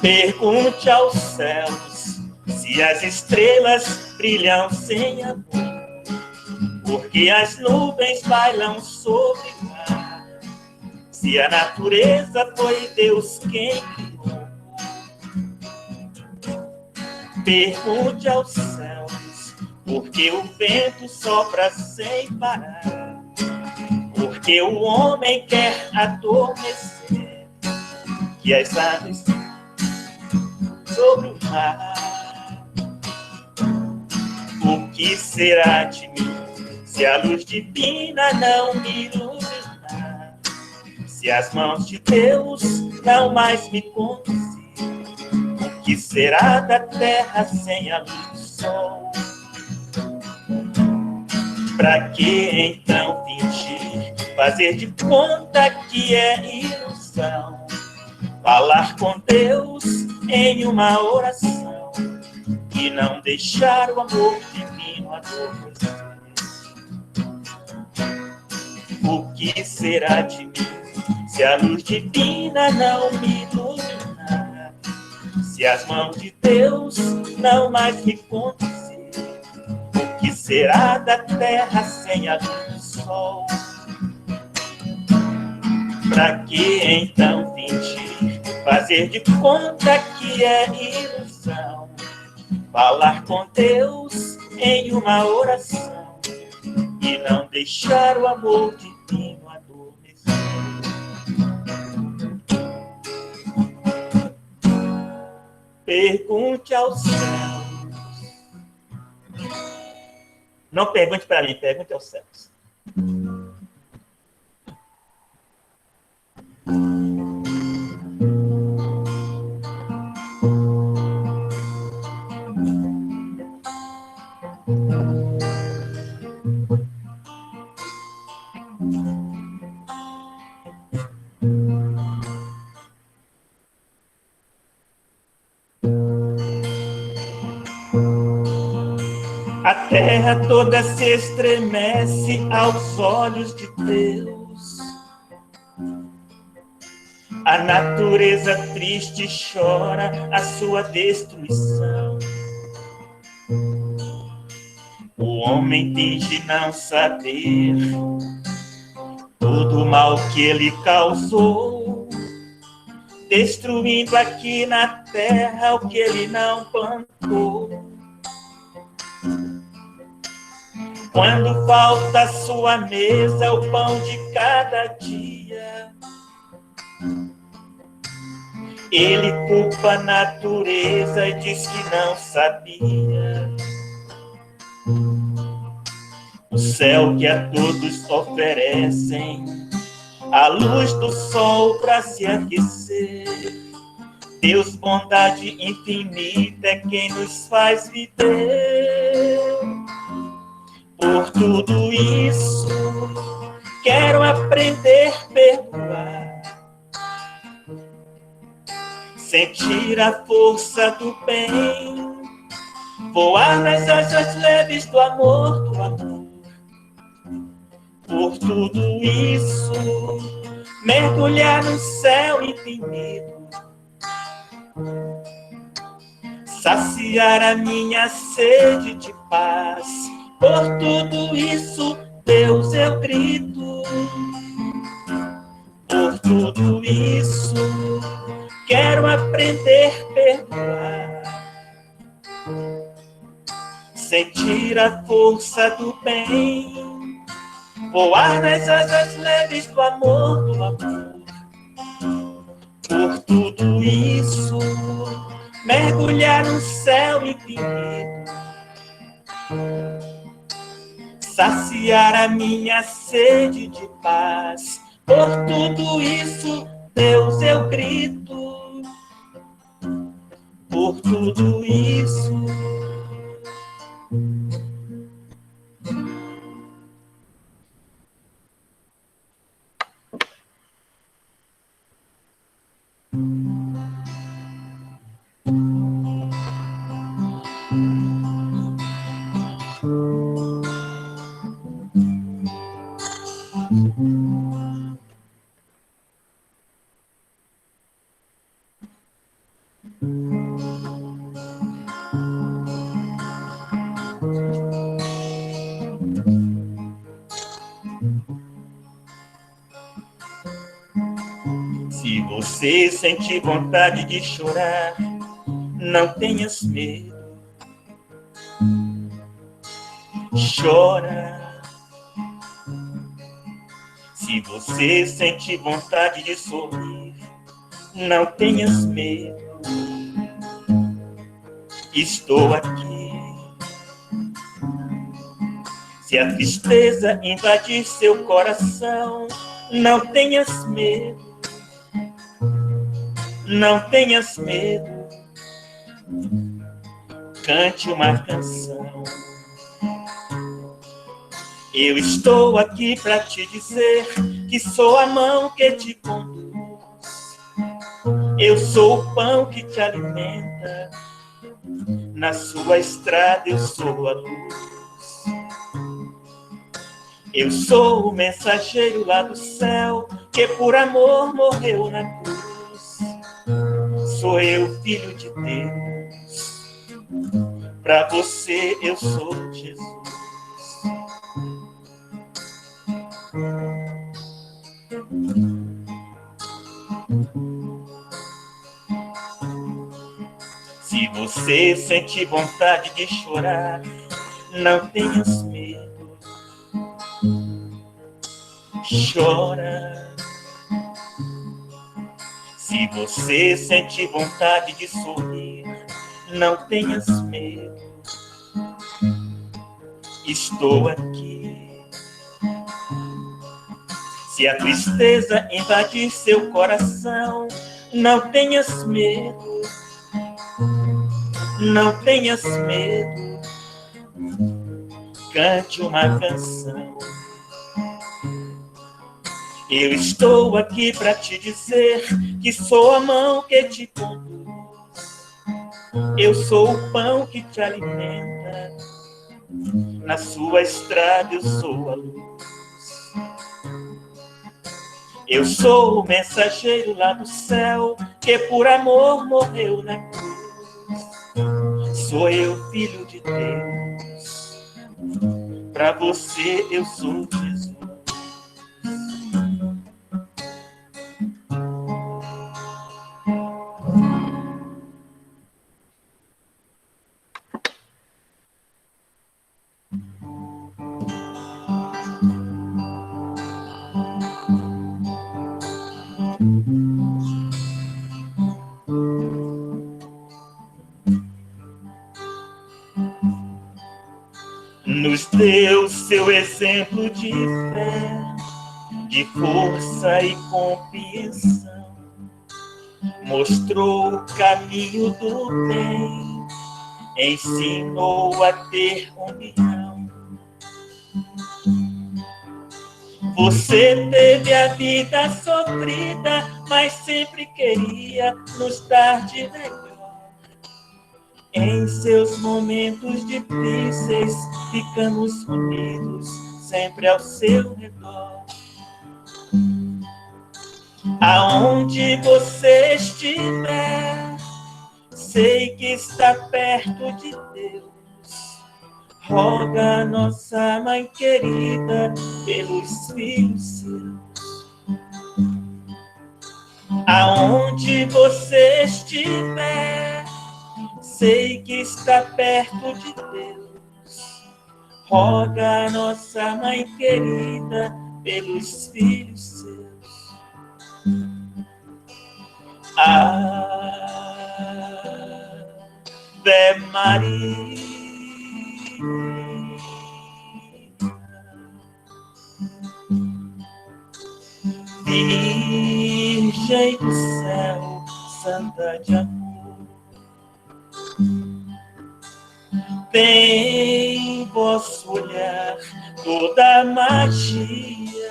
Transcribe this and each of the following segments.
Pergunte aos céus se as estrelas brilham sem amor, porque as nuvens bailam sobre o mar, se a natureza foi Deus quem criou. Pergunte aos céus porque o vento sopra sem parar, porque o homem quer adormecer, que as aves sobre o mar. O que será de mim se a luz divina não me iluminar, se as mãos de Deus não mais me conduzir? O que será da terra sem a luz do sol? Pra que então fingir, fazer de conta que é ilusão, falar com Deus em uma oração e não deixar o amor divino adormecer? O que será de mim se a luz divina não me iluminar, se as mãos de Deus não mais me conduzir? O que será da terra sem a luz do sol? Pra que então fingir, fazer de conta que é ilusão, falar com Deus em uma oração e não deixar o amor divino adormecer? Pergunte aos céus. Não pergunte para mim, pergunte aos céus. A terra toda se estremece aos olhos de Deus. A natureza triste chora a sua destruição. O homem finge não saber todo o mal que ele causou, destruindo aqui na terra o que ele não plantou. Quando falta à sua mesa o pão de cada dia, ele culpa a natureza e diz que não sabia. O céu que a todos oferecem a luz do sol para se aquecer. Deus, bondade infinita, é quem nos faz viver. Por tudo isso, quero aprender a perdoar, sentir a força do bem, voar nas asas leves do amor, do amor. Por tudo isso, mergulhar no céu infinito, saciar a minha sede de paz. Por tudo isso, Deus, eu grito. Por tudo isso, quero aprender a perdoar, sentir a força do bem, voar nas asas leves do amor, do amor. Por tudo isso, mergulhar no céu infinito, saciar a minha sede de paz. Por tudo isso, Deus, eu grito. Por tudo isso, Se você sente vontade de chorar, não tenhas medo. Chora. Se você sente vontade de sorrir, não tenhas medo. Estou aqui. Se a tristeza invadir seu coração, não tenhas medo. Não tenhas medo. Cante uma canção. Eu estou aqui para te dizer que sou a mão que te conduz. Eu sou o pão que te alimenta. Na sua estrada eu sou a luz. Eu sou o mensageiro lá do céu que por amor morreu na cruz. Sou eu, filho de Deus. Para você eu sou Jesus. Se você sente vontade de chorar, não tenhas medo. Chora. Se você sente vontade de sorrir, não tenhas medo. Estou aqui. Se a tristeza invadir seu coração, não tenhas medo. Não tenhas medo. Cante uma canção. Eu estou aqui para te dizer que sou a mão que te conduz. Eu sou o pão que te alimenta. Na sua estrada eu sou a luz. Eu sou o mensageiro lá do céu que por amor morreu na cruz. Sou eu, filho de Deus. Para você eu sou Jesus. Nos deu seu exemplo de fé, de força e compreensão. Mostrou o caminho do bem, ensinou a ter união. Você teve a vida sofrida, mas sempre queria nos dar de melhor. Em seus momentos difíceis, ficamos unidos, sempre ao seu redor. Aonde você estiver, sei que está perto de Deus. Roga nossa mãe querida pelos filhos seus. Aonde você estiver, sei que está perto de Deus. Roga nossa mãe querida pelos filhos seus. Ave Maria, Virgem do céu, Santa de amor, tem vosso olhar toda a magia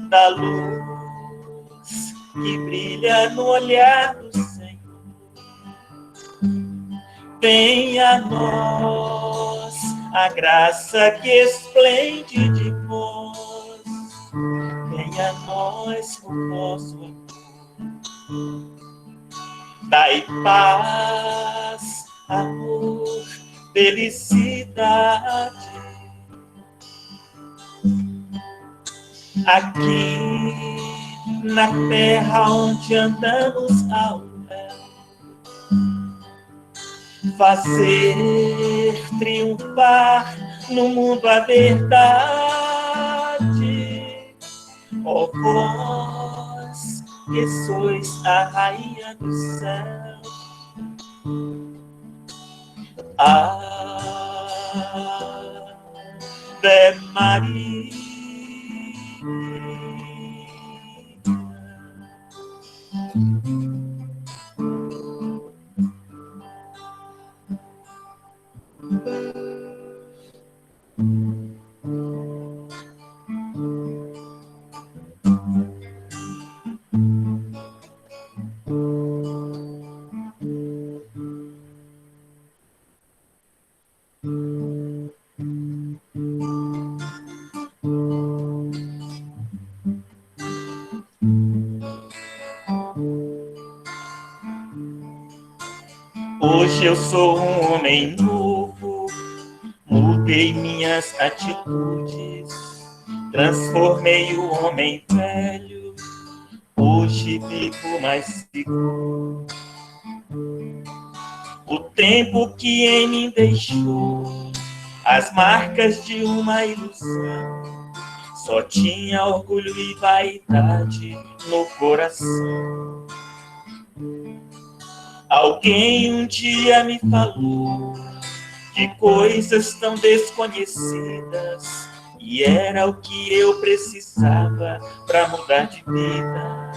da luz que brilha no olhar do Senhor. Venha a nós a graça que esplende de vós. Venha a nós com vosso amor. Dai paz, amor, felicidade. Aqui na terra onde andamos ao léu, fazer triunfar no mundo a verdade. Ó vós que sois a rainha do céu, Ave Maria. Hoje eu sou um homem novo, mudei minhas atitudes, transformei o homem velho, hoje vivo mais seguro. O tempo que em mim deixou as marcas de uma ilusão, só tinha orgulho e vaidade no coração. Alguém um dia me falou de coisas tão desconhecidas, e era o que eu precisava para mudar de vida.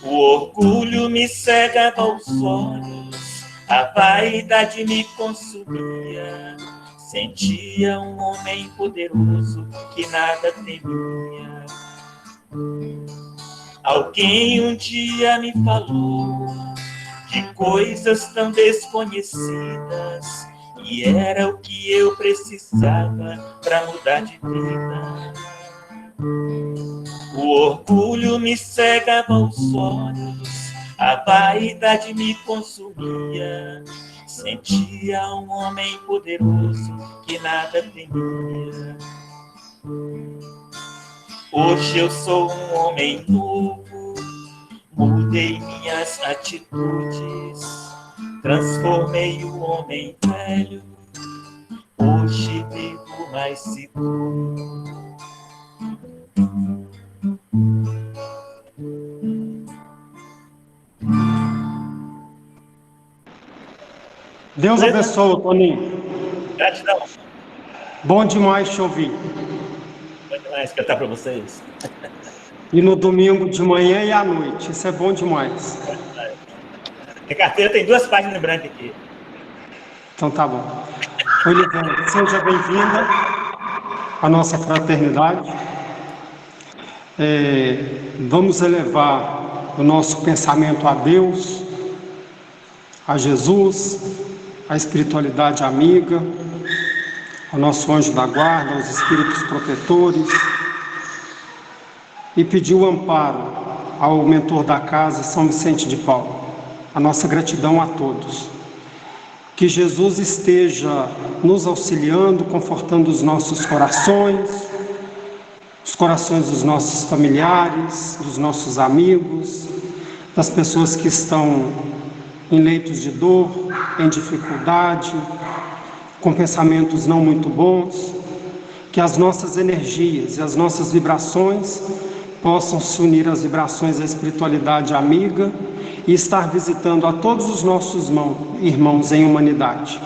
O orgulho me cegava os olhos, a vaidade me consumia. Sentia um homem poderoso que nada temia. Alguém um dia me falou de coisas tão desconhecidas, e era o que eu precisava para mudar de vida. O orgulho me cegava os olhos, a vaidade me consumia. Sentia um homem poderoso que nada temia. Hoje eu sou um homem novo, mudei minhas atitudes, transformei o homem velho, hoje vivo mais seguro. Deus abençoe, Toninho. Gratidão. Bom demais te ouvir. Bom demais cantar para vocês. E no domingo de manhã e à noite, isso é bom demais. Minha carteira tem 2 páginas em branco aqui. Então tá bom. Olivana, seja bem-vinda à nossa fraternidade. Vamos elevar o nosso pensamento a Deus, a Jesus, à espiritualidade amiga, ao nosso anjo da guarda, aos espíritos protetores, e pedir o amparo ao mentor da casa, São Vicente de Paulo. A nossa gratidão a todos. Que Jesus esteja nos auxiliando, confortando os nossos corações, os corações dos nossos familiares, dos nossos amigos, das pessoas que estão em leitos de dor, em dificuldade, com pensamentos não muito bons. Que as nossas energias e as nossas vibrações possam se unir às vibrações da espiritualidade amiga e estar visitando a todos os nossos irmãos em humanidade.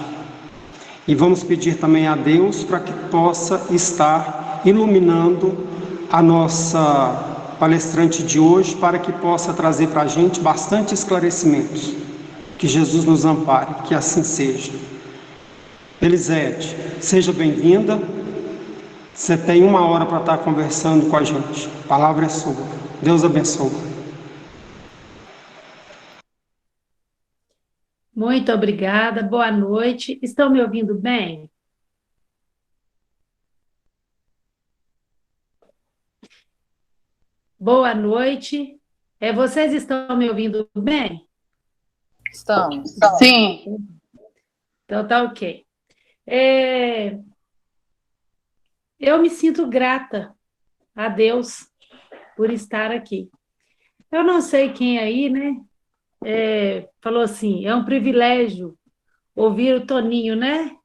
E vamos pedir também a Deus para que possa estar iluminando a nossa palestrante de hoje, para que possa trazer para a gente bastante esclarecimentos. Que Jesus nos ampare, que assim seja. Elisete, seja bem-vinda. Você tem 1 hora para estar conversando com a gente. A palavra é sua. Deus abençoe. Muito obrigada, boa noite. Estão me ouvindo bem? Boa noite. Vocês estão me ouvindo bem? Estamos. Sim. Então tá ok. Eu me sinto grata a Deus por estar aqui. Eu não sei quem aí, né? Falou assim, é um privilégio ouvir o Toninho, né?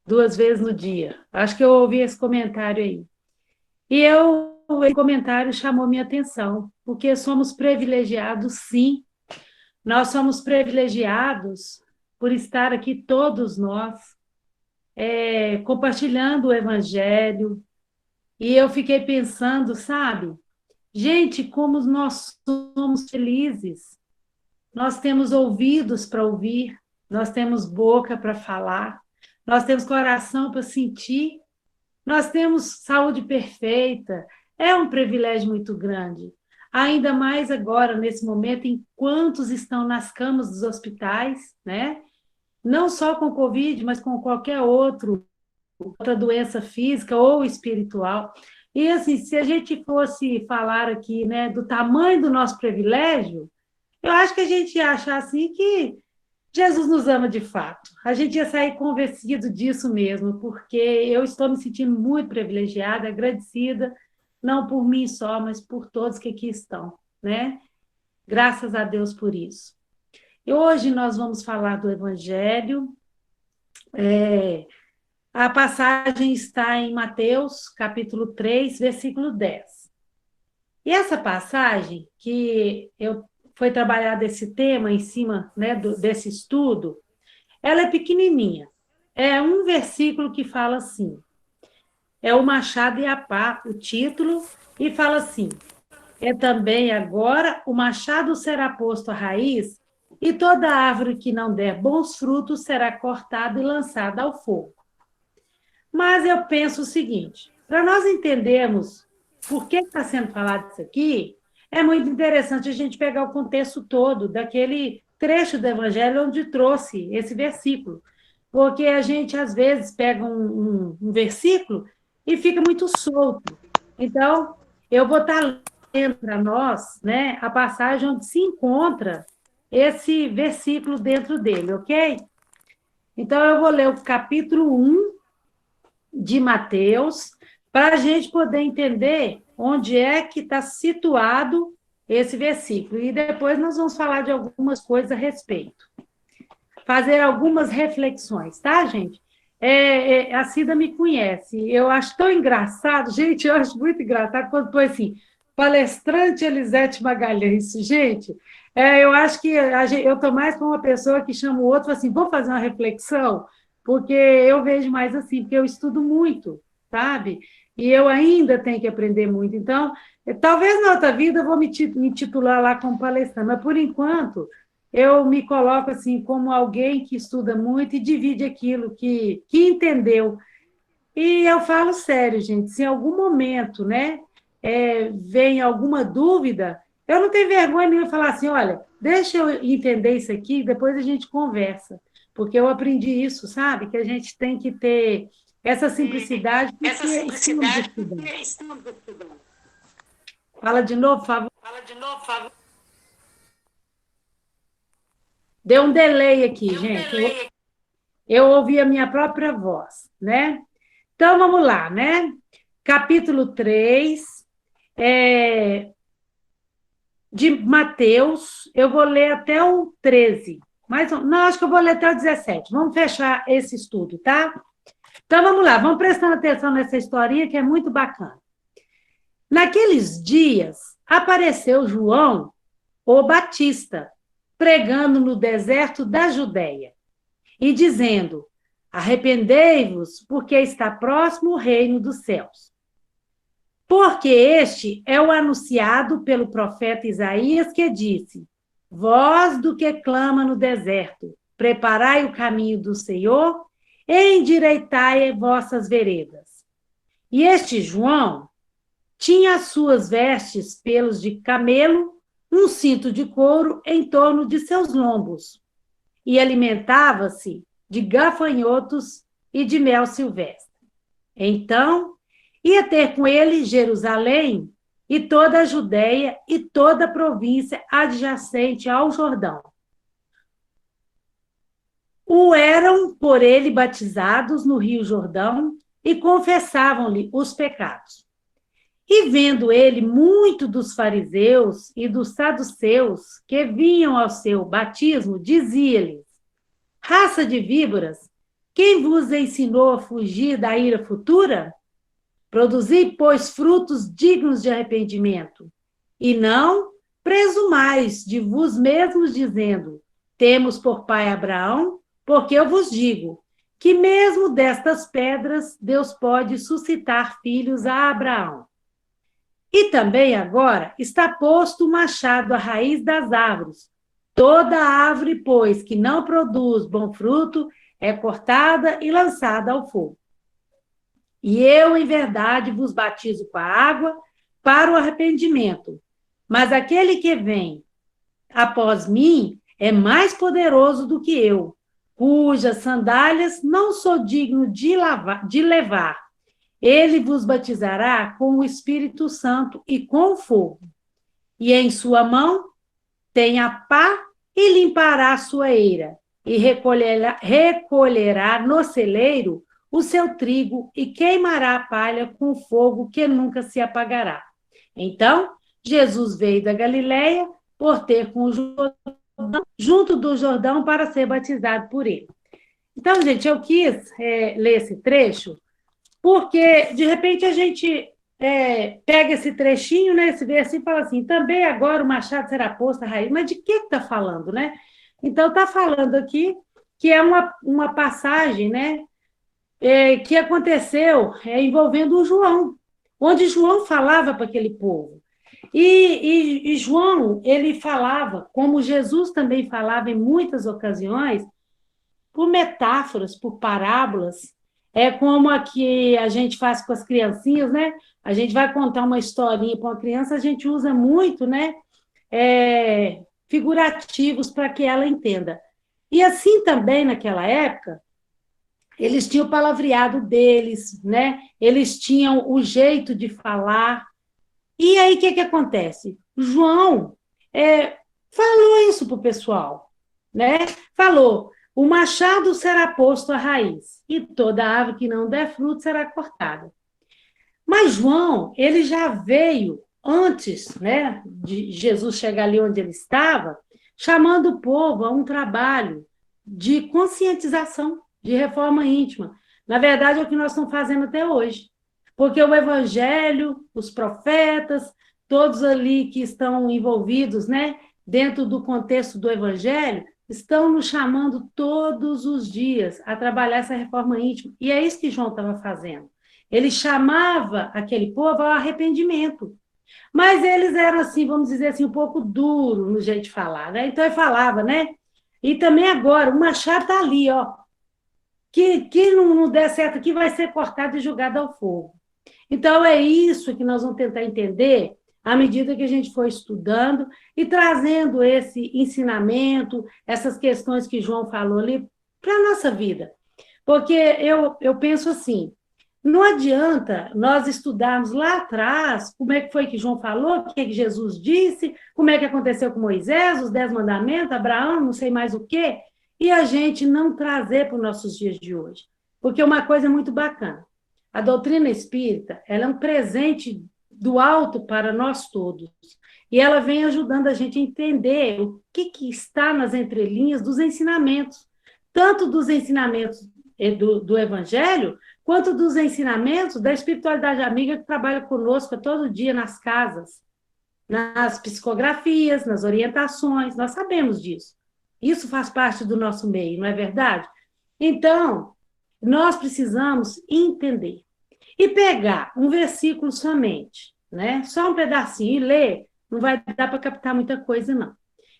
2 vezes no dia. Acho que eu ouvi esse comentário aí. E esse comentário chamou minha atenção, porque somos privilegiados, sim. Nós somos privilegiados por estar aqui todos nós, compartilhando o Evangelho. E eu fiquei pensando, sabe? Gente, como nós somos felizes. Nós temos ouvidos para ouvir, nós temos boca para falar, nós temos coração para sentir, nós temos saúde perfeita. É um privilégio muito grande. Ainda mais agora, nesse momento, em quantos estão nas camas dos hospitais, né? Não só com Covid, mas com qualquer outra doença física ou espiritual. E, assim, se a gente fosse falar aqui, né, do tamanho do nosso privilégio, eu acho que a gente ia achar, assim, que Jesus nos ama de fato. A gente ia sair convencido disso mesmo, porque eu estou me sentindo muito privilegiada, agradecida, não por mim só, mas por todos que aqui estão, né? Graças a Deus por isso. E hoje nós vamos falar do Evangelho. A passagem está em Mateus, capítulo 3, versículo 10. E essa passagem, foi trabalhado esse tema em cima, né, desse estudo, ela é pequenininha. É um versículo que fala assim, é o machado e a pá, o título, e fala assim, também agora o machado será posto à raiz, e toda árvore que não der bons frutos será cortada e lançada ao fogo. Mas eu penso o seguinte, para nós entendermos por que está sendo falado isso aqui, é muito interessante a gente pegar o contexto todo daquele trecho do Evangelho onde trouxe esse versículo, porque a gente, às vezes, pega um versículo e fica muito solto. Então, eu vou estar lendo para nós, né, a passagem onde se encontra esse versículo dentro dele, ok? Então, eu vou ler o capítulo 1 de Mateus, para a gente poder entender onde é que está situado esse versículo. E depois nós vamos falar de algumas coisas a respeito. Fazer algumas reflexões, tá, gente? A Cida me conhece. Eu acho tão engraçado, gente, eu acho muito engraçado quando põe assim, palestrante Elisete Magalhães. Gente, eu acho que eu estou mais com uma pessoa que chama o outro e fala assim, vamos fazer uma reflexão? Porque eu vejo mais assim, porque eu estudo muito, sabe? E eu ainda tenho que aprender muito. Então, talvez na outra vida eu vou me titular lá como palestrante, mas, por enquanto, eu me coloco assim como alguém que estuda muito e divide aquilo que entendeu. E eu falo sério, gente, se em algum momento, né, vem alguma dúvida, eu não tenho vergonha nenhuma de falar assim, olha, deixa eu entender isso aqui, depois a gente conversa. Porque eu aprendi isso, sabe? Que a gente tem que ter essa simplicidade. Fala de novo, por favor. Deu um delay aqui, gente. Eu ouvi a minha própria voz, né? Então, vamos lá, né? Capítulo 3, de Mateus, eu vou ler até o 13. Não, acho que eu vou ler até o 17. Vamos fechar esse estudo, tá? Então, vamos lá, vamos prestando atenção nessa historinha que é muito bacana. Naqueles dias, apareceu João, o Batista, pregando no deserto da Judéia e dizendo, arrependei-vos, porque está próximo o reino dos céus. Porque este é o anunciado pelo profeta Isaías, que disse, voz do que clama no deserto, preparai o caminho do Senhor, e endireitai vossas veredas. E este João tinha as suas vestes pelos de camelo, um cinto de couro em torno de seus lombos, e alimentava-se de gafanhotos e de mel silvestre. Então, ia ter com ele Jerusalém, e toda a Judéia e toda a província adjacente ao Jordão. O eram por ele batizados no rio Jordão e confessavam-lhe os pecados. E vendo ele muito dos fariseus e dos saduceus que vinham ao seu batismo, dizia-lhes: raça de víboras, quem vos ensinou a fugir da ira futura? Produzi, pois, frutos dignos de arrependimento, e não presumais de vos mesmos, dizendo: temos por pai Abraão, porque eu vos digo que mesmo destas pedras Deus pode suscitar filhos a Abraão. E também agora está posto o machado à raiz das árvores. Toda árvore, pois, que não produz bom fruto, é cortada e lançada ao fogo. E eu, em verdade, vos batizo com a água para o arrependimento. Mas aquele que vem após mim é mais poderoso do que eu, cujas sandálias não sou digno de levar. Ele vos batizará com o Espírito Santo e com fogo. E em sua mão tem a pá e limpará a sua eira, e recolherá no celeiro o seu trigo e queimará a palha com fogo que nunca se apagará. Então, Jesus veio da Galileia por ter com o Jordão, junto do Jordão para ser batizado por ele. Então, gente, eu quis ler esse trecho porque, de repente, a gente pega esse trechinho, né, esse versículo e fala assim, também agora o machado será posto à raiz. Mas de que está falando, né? Então, está falando aqui que é uma passagem, né, que aconteceu envolvendo o João, onde João falava para aquele povo. E João, ele falava, como Jesus também falava em muitas ocasiões, por metáforas, por parábolas, como a que a gente faz com as criancinhas, né? A gente vai contar uma historinha para uma criança, a gente usa muito, né? Figurativos para que ela entenda. E assim também, naquela época, eles tinham o palavreado deles, né? Eles tinham o jeito de falar. E aí, o que acontece? João falou isso para o pessoal, né? Falou, o machado será posto à raiz, e toda árvore que não der fruto será cortada. Mas João, ele já veio antes, né, de Jesus chegar ali onde ele estava, chamando o povo a um trabalho de conscientização, de reforma íntima. Na verdade, é o que nós estamos fazendo até hoje. Porque o evangelho, os profetas, todos ali que estão envolvidos, né, dentro do contexto do evangelho, estão nos chamando todos os dias a trabalhar essa reforma íntima. E é isso que João estava fazendo. Ele chamava aquele povo ao arrependimento. Mas eles eram, assim, vamos dizer assim, um pouco duros no jeito de falar, né? Então ele falava, né? E também agora, o machado está ali, ó. Que não der certo aqui vai ser cortado e jogado ao fogo. Então, é isso que nós vamos tentar entender à medida que a gente for estudando e trazendo esse ensinamento, essas questões que João falou ali, para a nossa vida. Porque eu penso assim, não adianta nós estudarmos lá atrás como é que foi que João falou, o que é que Jesus disse, como é que aconteceu com Moisés, os 10 mandamentos, Abraão, não sei mais o quê, e a gente não trazer para os nossos dias de hoje. Porque uma coisa é muito bacana. A doutrina espírita, ela é um presente do alto para nós todos. E ela vem ajudando a gente a entender o que está nas entrelinhas dos ensinamentos, tanto dos ensinamentos do Evangelho, quanto dos ensinamentos da espiritualidade amiga que trabalha conosco todo dia nas casas, nas psicografias, nas orientações, nós sabemos disso. Isso faz parte do nosso meio, não é verdade? Então, nós precisamos entender. E pegar um versículo somente, né? Só um pedacinho e ler, não vai dar para captar muita coisa, não.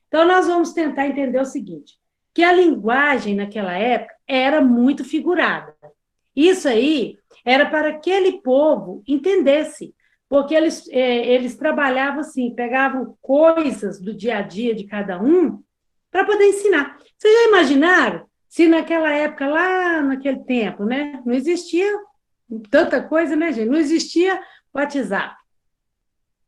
Então, nós vamos tentar entender o seguinte, que a linguagem naquela época era muito figurada. Isso aí era para aquele povo entendesse, porque eles trabalhavam assim, pegavam coisas do dia a dia de cada um para poder ensinar. Vocês já imaginaram se naquela época, lá naquele tempo, né, não existia tanta coisa, né, gente? Não existia WhatsApp.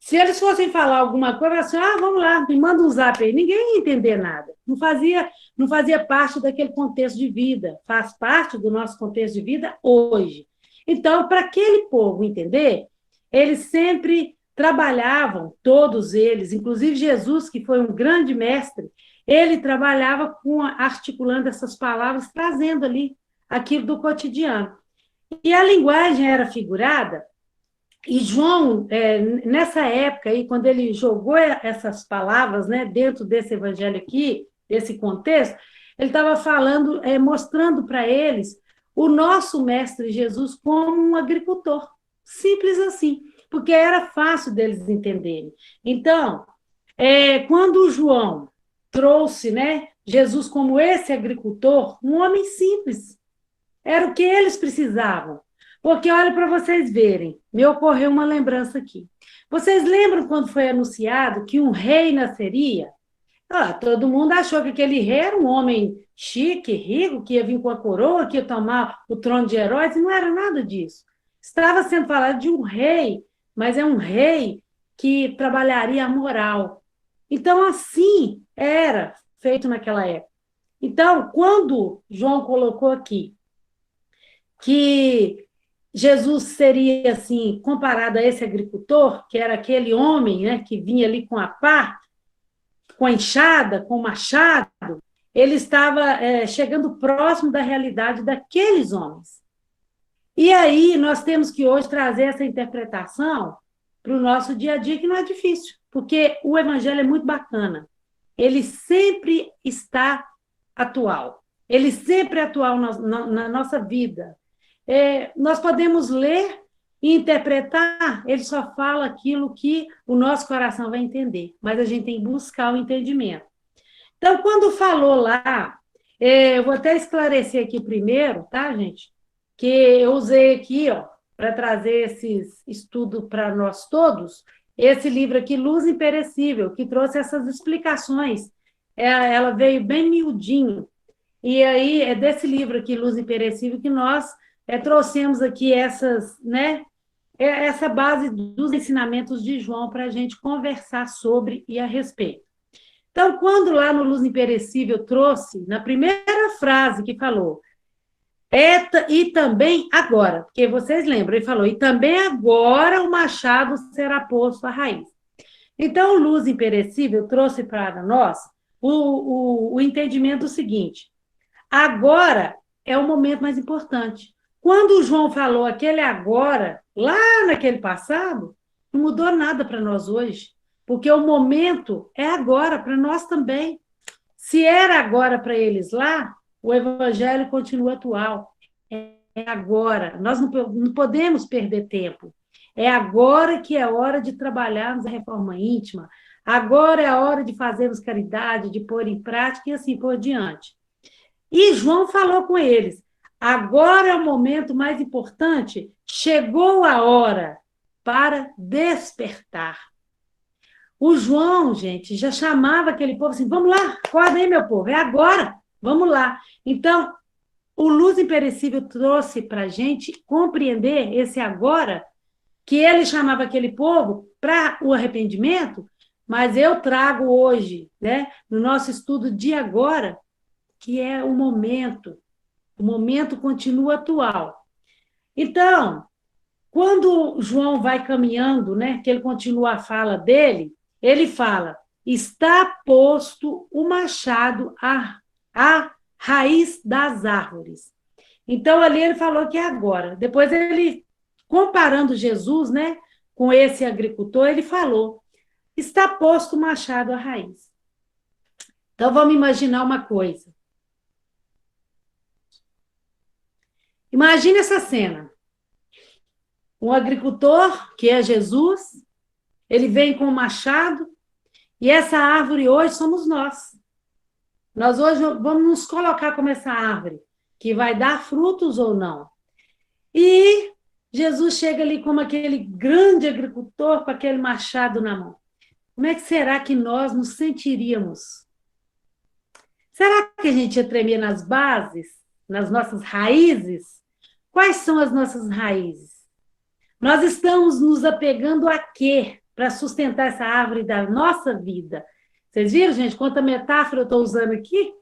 Se eles fossem falar alguma coisa, assim, vamos lá, me manda um zap aí. Ninguém ia entender nada. Não fazia parte daquele contexto de vida. Faz parte do nosso contexto de vida hoje. Então, para aquele povo entender, eles sempre trabalhavam, todos eles, inclusive Jesus, que foi um grande mestre, ele trabalhava articulando essas palavras, trazendo ali aquilo do cotidiano. E a linguagem era figurada. E João, nessa época, aí, quando ele jogou essas palavras, né, dentro desse evangelho aqui, desse contexto, ele estava falando, mostrando para eles o nosso mestre Jesus como um agricultor. Simples assim, porque era fácil deles entenderem. Então, quando João trouxe, né, Jesus como esse agricultor, um homem simples, era o que eles precisavam. Porque, olha, para vocês verem, me ocorreu uma lembrança aqui. Vocês lembram quando foi anunciado que um rei nasceria? Todo mundo achou que aquele rei era um homem chique, rico, que ia vir com a coroa, que ia tomar o trono de heróis, e não era nada disso. Estava sendo falado de um rei, mas é um rei que trabalharia a moral. Então, assim era feito naquela época. Então, quando João colocou aqui que Jesus seria assim comparado a esse agricultor, que era aquele homem, né, que vinha ali com a pá, com a enxada, com o machado, ele estava chegando próximo da realidade daqueles homens. E aí nós temos que hoje trazer essa interpretação para o nosso dia a dia, que não é difícil, porque o evangelho é muito bacana. Ele sempre está atual. Ele sempre é atual na nossa vida. Nós podemos ler e interpretar, ele só fala aquilo que o nosso coração vai entender, mas a gente tem que buscar o entendimento. Então, quando falou lá, eu vou até esclarecer aqui primeiro, tá, gente? Que eu usei aqui, para trazer esses estudos para nós todos, esse livro aqui, Luz Imperecível, que trouxe essas explicações. Ela veio bem miudinho. E aí, é desse livro aqui, Luz Imperecível, que nós trouxemos aqui essas, né, essa base dos ensinamentos de João para a gente conversar sobre e a respeito. Então, quando lá no Luz Imperecível trouxe, na primeira frase que falou, e também agora, porque vocês lembram, ele falou, e também agora o machado será posto à raiz. Então, o Luz Imperecível trouxe para nós o entendimento do seguinte, agora é o momento mais importante. Quando o João falou aquele agora, lá naquele passado, não mudou nada para nós hoje, porque o momento é agora para nós também. Se era agora para eles lá, o evangelho continua atual. É agora. Nós não podemos perder tempo. É agora que é hora de trabalharmos a reforma íntima. Agora é a hora de fazermos caridade, de pôr em prática e assim por diante. E João falou com eles, agora é o momento mais importante, chegou a hora para despertar. O João, gente, já chamava aquele povo assim, vamos lá, acorda aí, meu povo, é agora, vamos lá. Então, o Luz Imperecível trouxe para a gente compreender esse agora, que ele chamava aquele povo para o arrependimento, mas eu trago hoje, né, no nosso estudo de agora, que é o momento continua atual. Então, quando João vai caminhando, né, que ele continua a fala dele, ele fala, está posto o machado à raiz das árvores. Então, ali ele falou que é agora. Depois ele, comparando Jesus, né, com esse agricultor, ele falou, está posto o machado à raiz. Então, vamos imaginar uma coisa. Imagine essa cena. Um agricultor, que é Jesus, ele vem com um machado, e essa árvore hoje somos nós. Nós hoje vamos nos colocar como essa árvore, que vai dar frutos ou não. E Jesus chega ali como aquele grande agricultor, com aquele machado na mão. Como é que será que nós nos sentiríamos? Será que a gente ia tremer nas bases, nas nossas raízes? Quais são as nossas raízes? Nós estamos nos apegando a quê? para sustentar essa árvore da nossa vida. Vocês viram, gente, quanta metáfora eu estou usando aqui?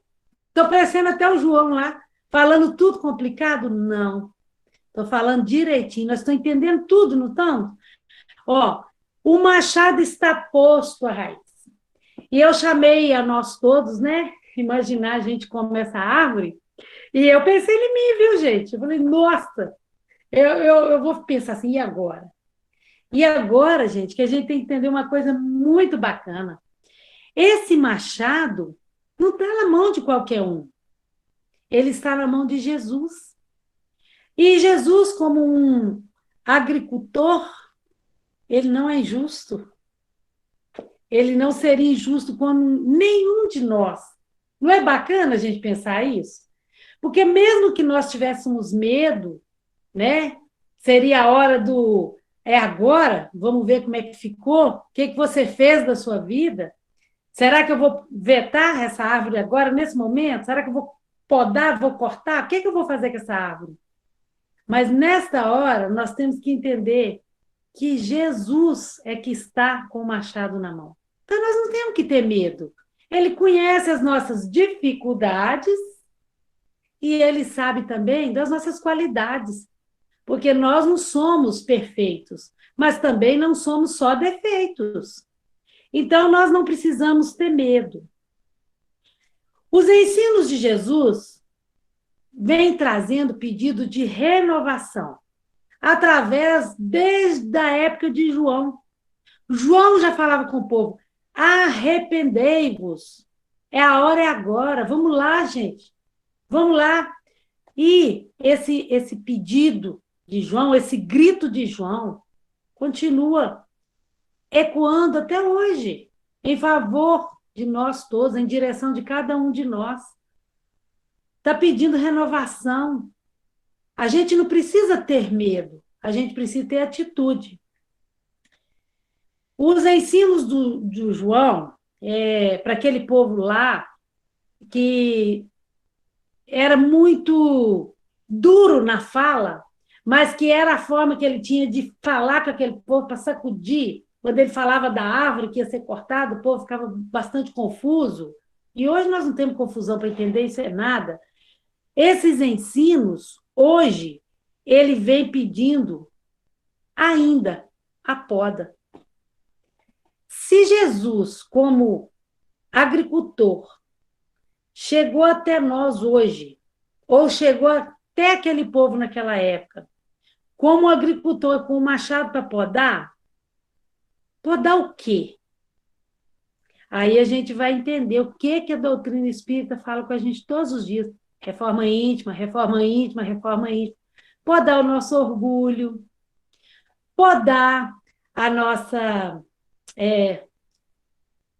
Estou parecendo até o João lá, falando tudo complicado? Não. Estou falando direitinho. Nós estamos entendendo tudo, não estamos? Ó, o machado está posto à raiz. E eu chamei a nós todos, né? Imaginar a gente como essa árvore. E eu pensei em mim, viu, gente? Eu falei, nossa, eu vou pensar assim, e agora? E agora, gente, que a gente tem que entender uma coisa muito bacana. Esse machado não está na mão de qualquer um. Ele está na mão de Jesus. E Jesus, como um agricultor, ele não é injusto. Ele não seria injusto com nenhum de nós. Não é bacana a gente pensar isso? Porque mesmo que nós tivéssemos medo, né? Seria a hora do é agora, vamos ver como é que ficou, o que você fez da sua vida. Será que eu vou vetar essa árvore agora, nesse momento? Será que eu vou podar, vou cortar? O que eu vou fazer com essa árvore? Mas nesta hora, nós temos que entender que Jesus é que está com o machado na mão. Então, nós não temos que ter medo. Ele conhece as nossas dificuldades e ele sabe também das nossas qualidades. Porque nós não somos perfeitos, mas também não somos só defeitos. Então, nós não precisamos ter medo. Os ensinos de Jesus vêm trazendo pedido de renovação, através desde a época de João. João já falava com o povo, arrependei-vos, a hora é agora, vamos lá, gente, vamos lá. E esse pedido de João, esse grito de João, continua ecoando até hoje, em favor de nós todos, em direção de cada um de nós. Está pedindo renovação. A gente não precisa ter medo, a gente precisa ter atitude. Os ensinos do João, para aquele povo lá, que era muito duro na fala, mas que era a forma que ele tinha de falar com aquele povo para sacudir. Quando ele falava da árvore que ia ser cortada, o povo ficava bastante confuso. E hoje nós não temos confusão para entender isso, é nada. Esses ensinos, hoje, ele vem pedindo ainda a poda. Se Jesus, como agricultor, chegou até nós hoje, ou chegou até aquele povo naquela época, como agricultor com o machado para podar, podar o quê? Aí a gente vai entender o que a doutrina espírita fala com a gente todos os dias. Reforma íntima, reforma íntima, reforma íntima. Podar o nosso orgulho, podar a nossa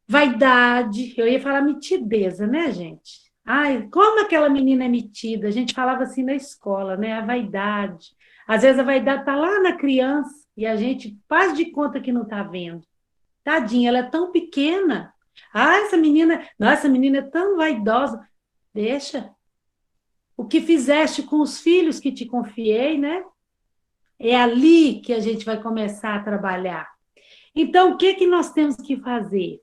vaidade. Eu ia falar mitideza, né, gente? Ai, como aquela menina é metida. A gente falava assim na escola, né? A vaidade. Às vezes a vaidade está lá na criança e a gente faz de conta que não está vendo. Tadinha, ela é tão pequena. Ah, essa menina é tão vaidosa. Deixa. O que fizeste com os filhos que te confiei, né? É ali que a gente vai começar a trabalhar. Então, o que nós temos que fazer?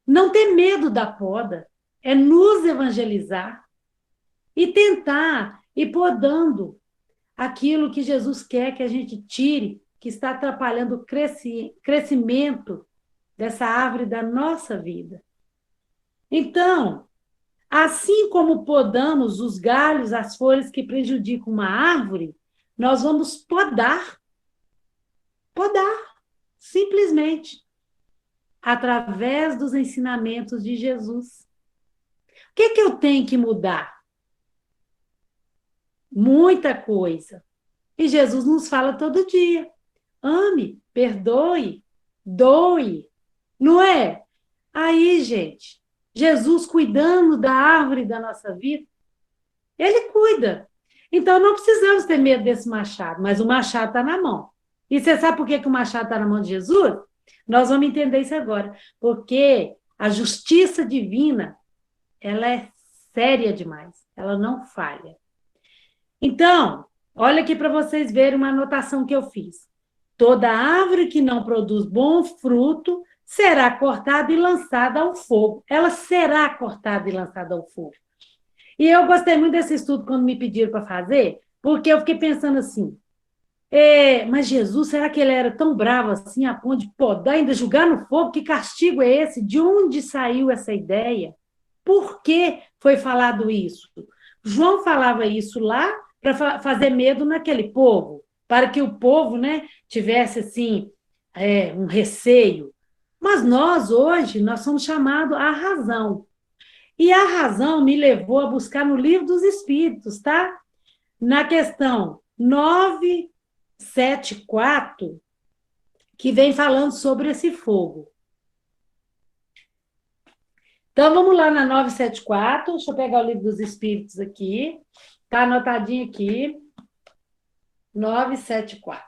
Não ter medo da poda, é nos evangelizar e tentar ir podando aquilo que Jesus quer que a gente tire, que está atrapalhando o crescimento dessa árvore da nossa vida. Então, assim como podamos os galhos, as folhas que prejudicam uma árvore, nós vamos podar, simplesmente, através dos ensinamentos de Jesus. O que eu tenho que mudar? Muita coisa. E Jesus nos fala todo dia. Ame, perdoe, doe. Não é? Aí, gente, Jesus cuidando da árvore da nossa vida, ele cuida. Então, não precisamos ter medo desse machado, mas o machado está na mão. E você sabe por que o machado está na mão de Jesus? Nós vamos entender isso agora. Porque a justiça divina, ela é séria demais. Ela não falha. Então, olha aqui para vocês verem uma anotação que eu fiz. Toda árvore que não produz bom fruto será cortada e lançada ao fogo. Ela será cortada e lançada ao fogo. E eu gostei muito desse estudo quando me pediram para fazer, porque eu fiquei pensando assim, mas Jesus, será que ele era tão bravo assim, a ponto de podar, ainda jogar no fogo? Que castigo é esse? De onde saiu essa ideia? Por que foi falado isso? João falava isso lá para fazer medo naquele povo, para que o povo, né, tivesse assim, um receio. Mas nós, hoje, nós somos chamados à razão. E a razão me levou a buscar no Livro dos Espíritos, tá? Na questão 974, que vem falando sobre esse fogo. Então, vamos lá na 974, deixa eu pegar o Livro dos Espíritos aqui, tá anotadinho aqui, 974.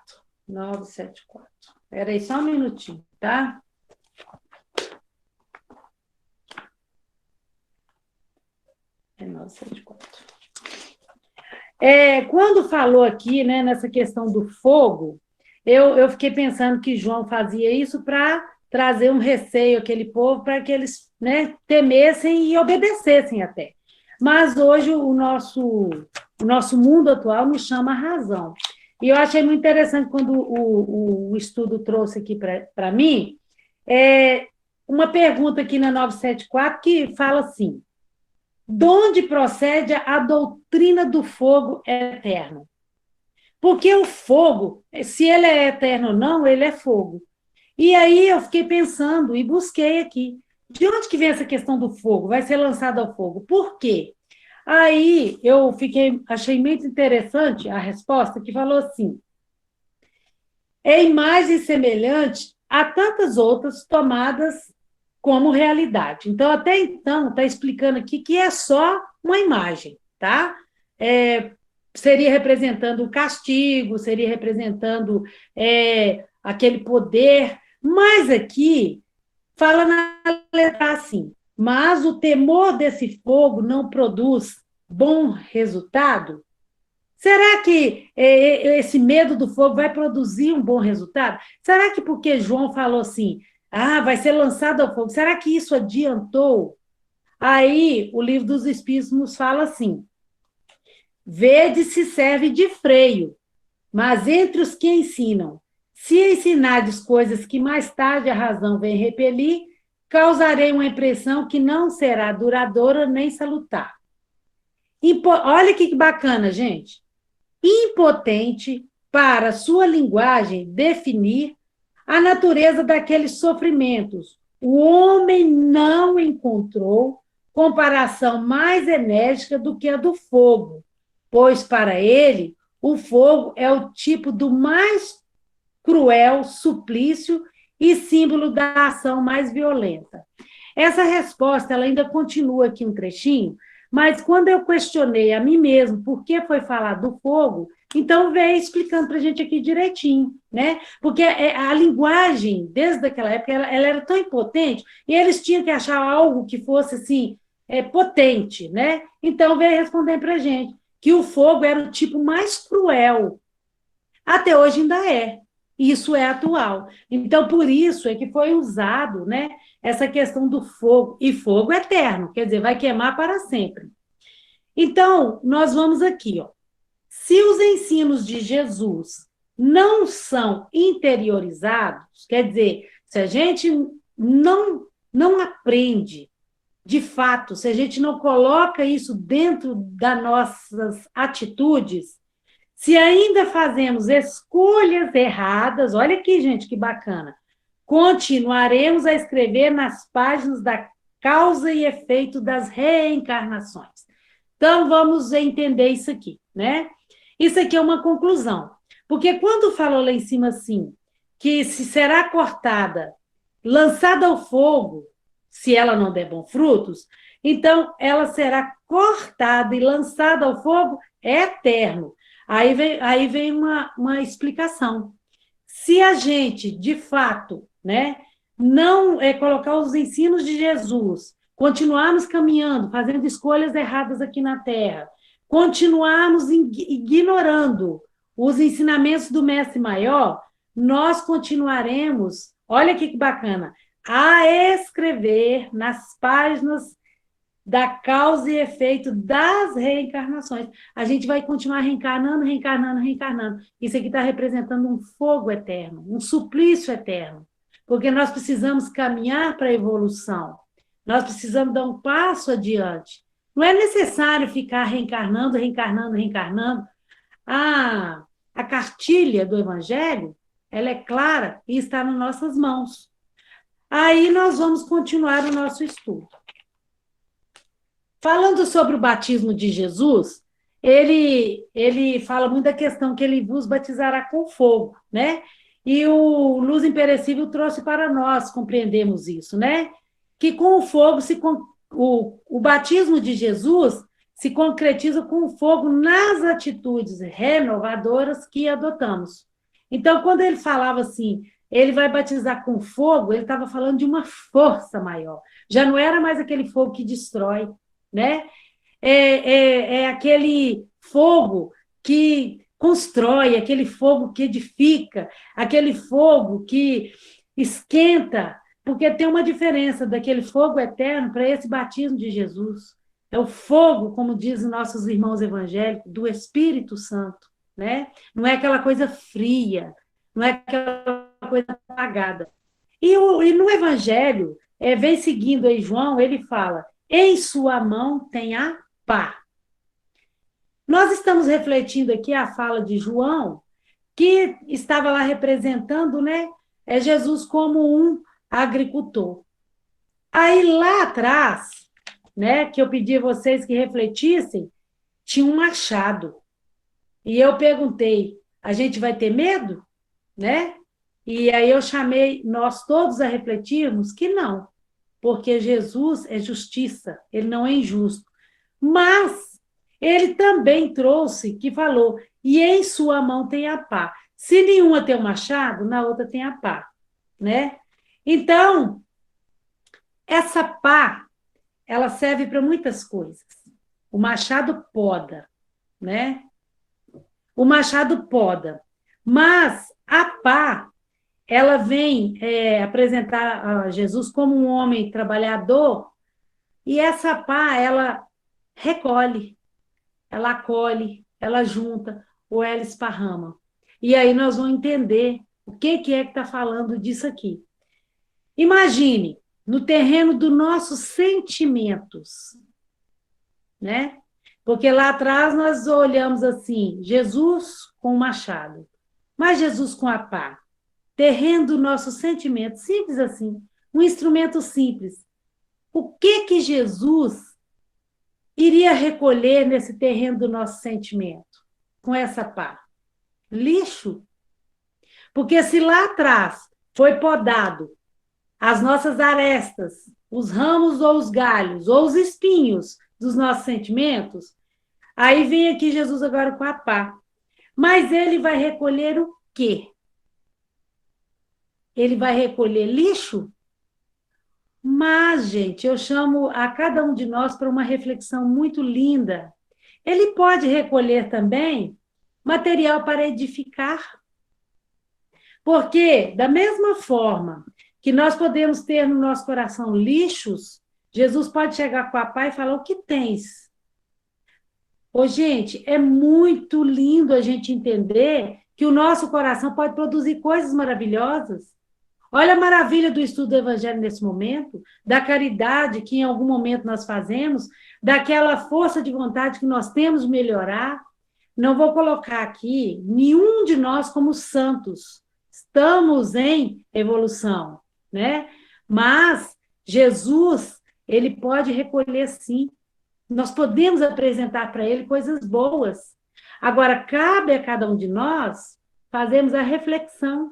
Espera aí, só um minutinho, tá? É 974. Quando falou aqui, né, nessa questão do fogo, eu fiquei pensando que João fazia isso para trazer um receio àquele povo, para que eles, né, temessem e obedecessem até. Mas hoje o nosso mundo atual nos chama a razão. E eu achei muito interessante quando o estudo trouxe aqui para mim, uma pergunta aqui na 974 que fala assim: de onde procede a doutrina do fogo eterno? Porque o fogo, se ele é eterno ou não, ele é fogo. E aí eu fiquei pensando e busquei aqui, de onde que vem essa questão do fogo? Vai ser lançado ao fogo. Por quê? Aí eu achei muito interessante a resposta, que falou assim: é imagem semelhante a tantas outras tomadas como realidade. Então, até então, está explicando aqui que é só uma imagem, tá? Seria representando o castigo, seria representando aquele poder, mas aqui fala na letra assim: mas o temor desse fogo não produz bom resultado? Será que esse medo do fogo vai produzir um bom resultado? Será que porque João falou assim, vai ser lançado ao fogo, será que isso adiantou? Aí o Livro dos Espíritos nos fala assim: vede se serve de freio, mas entre os que ensinam, se ensinardes coisas que mais tarde a razão vem repelir, causarei uma impressão que não será duradoura nem salutar. Olha que bacana, gente. Impotente para sua linguagem definir a natureza daqueles sofrimentos, o homem não encontrou comparação mais enérgica do que a do fogo, pois para ele o fogo é o tipo do mais cruel suplício e símbolo da ação mais violenta. Essa resposta ela ainda continua aqui um trechinho, mas quando eu questionei a mim mesmo por que foi falar do fogo, então veio explicando para a gente aqui direitinho, né? Porque a linguagem, desde aquela época, ela era tão impotente, e eles tinham que achar algo que fosse, assim, potente, né? Então veio responder para a gente que o fogo era o tipo mais cruel. Até hoje ainda é. Isso é atual. Então, por isso é que foi usado, né, essa questão do fogo, e fogo eterno, quer dizer, vai queimar para sempre. Então, nós vamos aqui, ó. Se os ensinos de Jesus não são interiorizados, quer dizer, se a gente não aprende, de fato, se a gente não coloca isso dentro das nossas atitudes, se ainda fazemos escolhas erradas, olha aqui, gente, que bacana, continuaremos a escrever nas páginas da causa e efeito das reencarnações. Então, vamos entender isso aqui, né? Isso aqui é uma conclusão. Porque quando falou lá em cima assim, que se será cortada, lançada ao fogo, se ela não der bons frutos, então ela será cortada e lançada ao fogo eterno. Aí vem uma explicação. Se a gente, de fato, né, não colocar os ensinos de Jesus, continuarmos caminhando, fazendo escolhas erradas aqui na Terra, continuarmos ignorando os ensinamentos do Mestre Maior, nós continuaremos, olha aqui que bacana, a escrever nas páginas da causa e efeito das reencarnações. A gente vai continuar reencarnando, reencarnando, reencarnando. Isso aqui está representando um fogo eterno, um suplício eterno, porque nós precisamos caminhar para a evolução, nós precisamos dar um passo adiante. Não é necessário ficar reencarnando, reencarnando, reencarnando. A cartilha do Evangelho, ela é clara e está nas nossas mãos. Aí nós vamos continuar o nosso estudo. Falando sobre o batismo de Jesus, ele fala muito da questão que ele vos batizará com fogo, né? E o Luz Imperecível trouxe para nós compreendermos isso, né? Que com o fogo, o batismo de Jesus se concretiza com o fogo nas atitudes renovadoras que adotamos. Então, quando ele falava assim, ele vai batizar com fogo, ele estava falando de uma força maior. Já não era mais aquele fogo que destrói, né? É aquele fogo que constrói, aquele fogo que edifica, aquele fogo que esquenta, porque tem uma diferença daquele fogo eterno para esse batismo de Jesus. É o fogo, como dizem nossos irmãos evangélicos, do Espírito Santo, né? Não é aquela coisa fria, não é aquela coisa apagada. E no Evangelho, vem seguindo aí João, ele fala, em sua mão tem a pá. Nós estamos refletindo aqui a fala de João, que estava lá representando, né, Jesus como um agricultor. Aí lá atrás, né, que eu pedi a vocês que refletissem, tinha um machado. E eu perguntei, a gente vai ter medo? Né? E aí eu chamei nós todos a refletirmos que não, porque Jesus é justiça, ele não é injusto. Mas ele também trouxe, que falou, e em sua mão tem a pá. Se nenhuma tem o machado, na outra tem a pá, né? Então, essa pá, ela serve para muitas coisas. O machado poda, né? O machado poda, mas a pá, ela vem apresentar a Jesus como um homem trabalhador, e essa pá, ela recolhe, ela acolhe, ela junta, ou ela esparrama. E aí nós vamos entender o que é que está falando disso aqui. Imagine, no terreno dos nossos sentimentos, né? Porque lá atrás nós olhamos assim, Jesus com o machado, mas Jesus com a pá. Terreno do nosso sentimento, simples assim, um instrumento simples. O que Jesus iria recolher nesse terreno do nosso sentimento, com essa pá? Lixo. Porque se lá atrás foi podado as nossas arestas, os ramos ou os galhos, ou os espinhos dos nossos sentimentos, aí vem aqui Jesus agora com a pá. Mas ele vai recolher o quê? Ele vai recolher lixo? Mas, gente, eu chamo a cada um de nós para uma reflexão muito linda. Ele pode recolher também material para edificar. Porque, da mesma forma que nós podemos ter no nosso coração lixos, Jesus pode chegar com a pá e falar, o que tens? Ô, gente, é muito lindo a gente entender que o nosso coração pode produzir coisas maravilhosas. Olha a maravilha do estudo do Evangelho nesse momento, da caridade que em algum momento nós fazemos, daquela força de vontade que nós temos de melhorar. Não vou colocar aqui nenhum de nós como santos. Estamos em evolução, né? Mas Jesus, ele pode recolher sim. Nós podemos apresentar para ele coisas boas. Agora, cabe a cada um de nós fazermos a reflexão.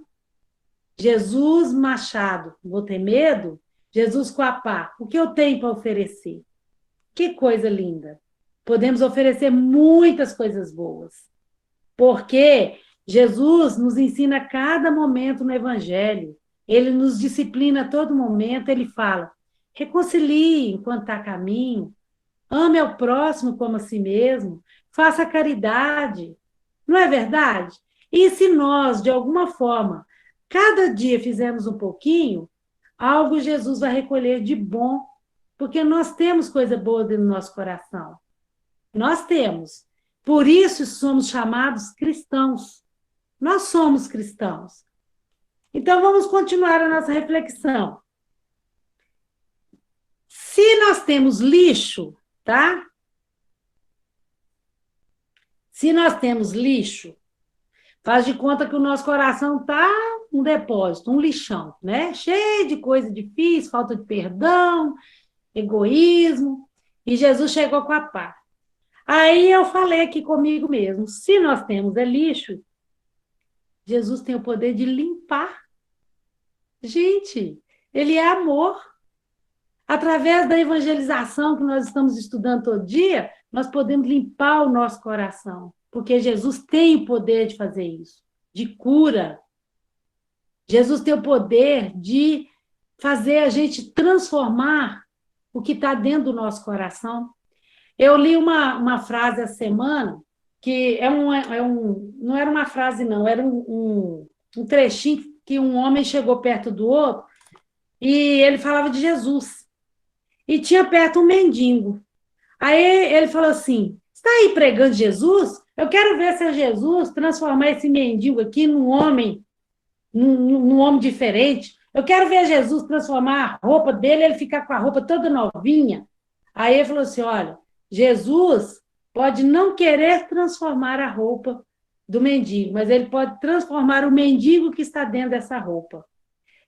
Jesus machado, vou ter medo? Jesus com a pá, o que eu tenho para oferecer? Que coisa linda! Podemos oferecer muitas coisas boas, porque Jesus nos ensina a cada momento no Evangelho, ele nos disciplina a todo momento, ele fala, reconcilie enquanto está a caminho, ame ao próximo como a si mesmo, faça caridade, não é verdade? E se nós, de alguma forma, cada dia fizermos um pouquinho, algo Jesus vai recolher de bom, porque nós temos coisa boa dentro do nosso coração. Nós temos. Por isso somos chamados cristãos. Nós somos cristãos. Então, vamos continuar a nossa reflexão. Se nós temos lixo, tá? Se nós temos lixo, faz de conta que o nosso coração está um depósito, um lixão, né? Cheio de coisa difícil, falta de perdão, egoísmo. E Jesus chegou com a pá. Aí eu falei aqui comigo mesmo, se nós temos lixo, Jesus tem o poder de limpar. Gente, ele é amor. Através da evangelização que nós estamos estudando todo dia, nós podemos limpar o nosso coração, porque Jesus tem o poder de fazer isso, de cura. Jesus tem o poder de fazer a gente transformar o que está dentro do nosso coração. Eu li uma frase essa semana, que não era uma frase, não, era um trechinho que um homem chegou perto do outro e ele falava de Jesus. E tinha perto um mendigo. Aí ele falou assim, está aí pregando Jesus? Eu quero ver se é Jesus transformar esse mendigo aqui num homem diferente. Eu quero ver Jesus transformar a roupa dele, ele ficar com a roupa toda novinha. Aí ele falou assim, olha, Jesus pode não querer transformar a roupa do mendigo, mas ele pode transformar o mendigo que está dentro dessa roupa.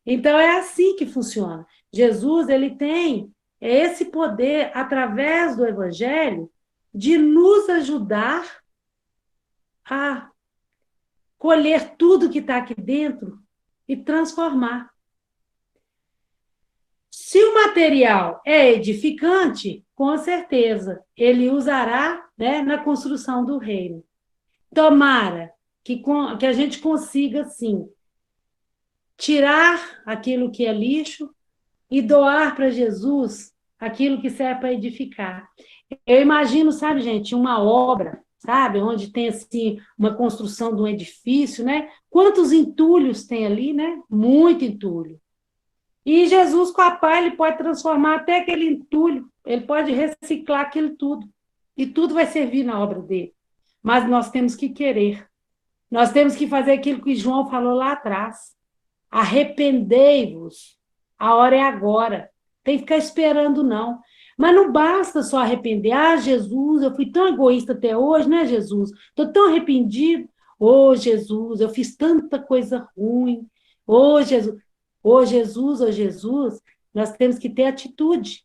Então, é assim que funciona. Jesus, ele tem esse poder, através do Evangelho, de nos ajudar a colher tudo que está aqui dentro e transformar. Se o material é edificante, com certeza, ele usará, né, na construção do reino. Tomara que a gente consiga, sim, tirar aquilo que é lixo e doar para Jesus aquilo que serve para edificar. Eu imagino, sabe, gente, uma obra, sabe, onde tem, assim, uma construção de um edifício, né? Quantos entulhos tem ali, né? Muito entulho. E Jesus, com a pá, ele pode transformar até aquele entulho, ele pode reciclar aquilo tudo. E tudo vai servir na obra dele. Mas nós temos que querer. Nós temos que fazer aquilo que João falou lá atrás. Arrependei-vos. A hora é agora. Tem que ficar esperando, não. Mas não basta só arrepender. Ah, Jesus, eu fui tão egoísta até hoje, né, Jesus? Estou tão arrependido. Oh, Jesus, eu fiz tanta coisa ruim. Oh, Jesus. Oh, Jesus, oh, Jesus. Nós temos que ter atitude.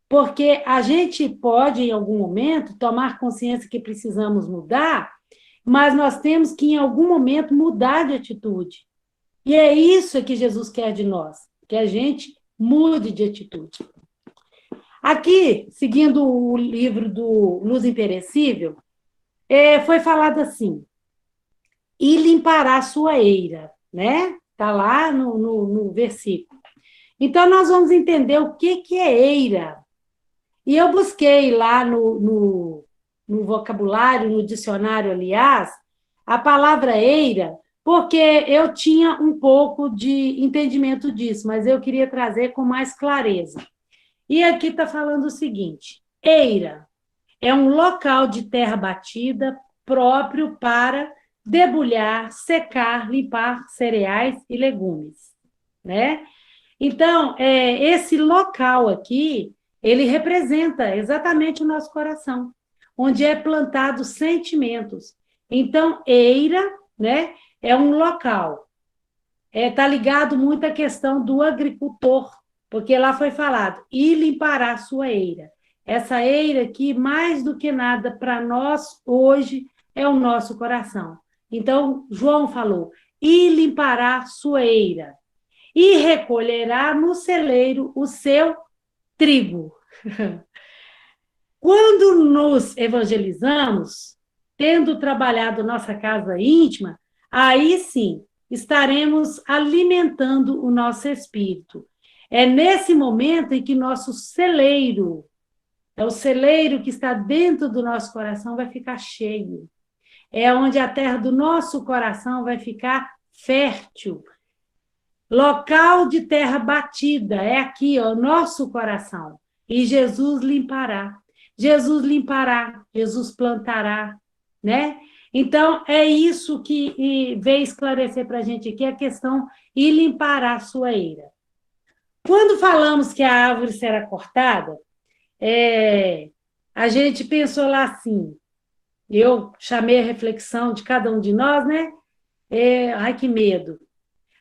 Porque a gente pode, em algum momento, tomar consciência que precisamos mudar, mas nós temos que, em algum momento, mudar de atitude. E é isso que Jesus quer de nós, que a gente mude de atitude. Aqui, seguindo o livro do Luz Imperecível, foi falado assim, e limpará sua eira, né? Está lá no versículo. Então, nós vamos entender o que é eira. E eu busquei lá no vocabulário, no dicionário, aliás, a palavra eira, porque eu tinha um pouco de entendimento disso, mas eu queria trazer com mais clareza. E aqui está falando o seguinte, eira é um local de terra batida próprio para debulhar, secar, limpar cereais e legumes, né? Então, esse local aqui, ele representa exatamente o nosso coração, onde é plantado sentimentos. Então, eira, né, é um local. Está ligado muito à questão do agricultor, porque lá foi falado, e limpará a sua eira. Essa eira aqui, mais do que nada, para nós, hoje, é o nosso coração. Então, João falou, e limpará sua eira, e recolherá no celeiro o seu trigo. Quando nos evangelizamos, tendo trabalhado nossa casa íntima, aí sim estaremos alimentando o nosso espírito. É nesse momento em que nosso celeiro, o celeiro que está dentro do nosso coração, vai ficar cheio. É onde a terra do nosso coração vai ficar fértil. Local de terra batida, é aqui, ó, nosso coração. E Jesus limpará. Jesus limpará, Jesus plantará, né? Então, é isso que veio esclarecer para a gente aqui, a questão e limpará a sua eira. Quando falamos que a árvore será cortada, a gente pensou lá assim, eu chamei a reflexão de cada um de nós, né? Ai, que medo.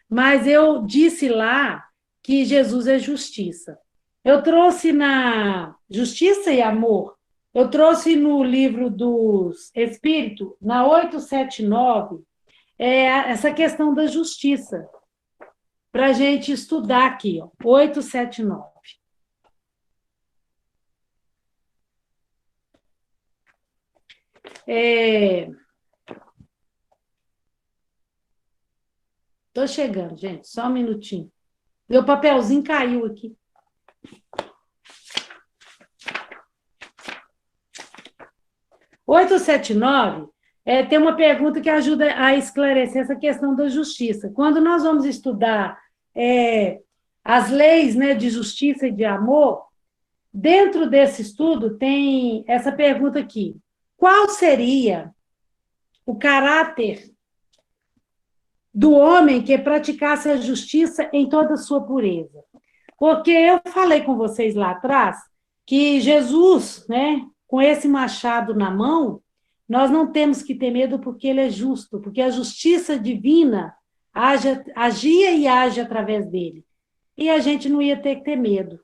Mas eu disse lá que Jesus é justiça. Eu trouxe na Justiça e Amor, eu trouxe no livro dos Espíritos, na 879, essa questão da justiça, para a gente estudar aqui, ó, 879. Estou chegando, gente, só um minutinho. Meu papelzinho caiu aqui. O 879 tem uma pergunta que ajuda a esclarecer essa questão da justiça. Quando nós vamos estudar as leis, né, de justiça e de amor, dentro desse estudo tem essa pergunta aqui. Qual seria o caráter do homem que praticasse a justiça em toda a sua pureza? Porque eu falei com vocês lá atrás que Jesus, né, com esse machado na mão, nós não temos que ter medo porque ele é justo, porque a justiça divina agia e age através dele. E a gente não ia ter que ter medo.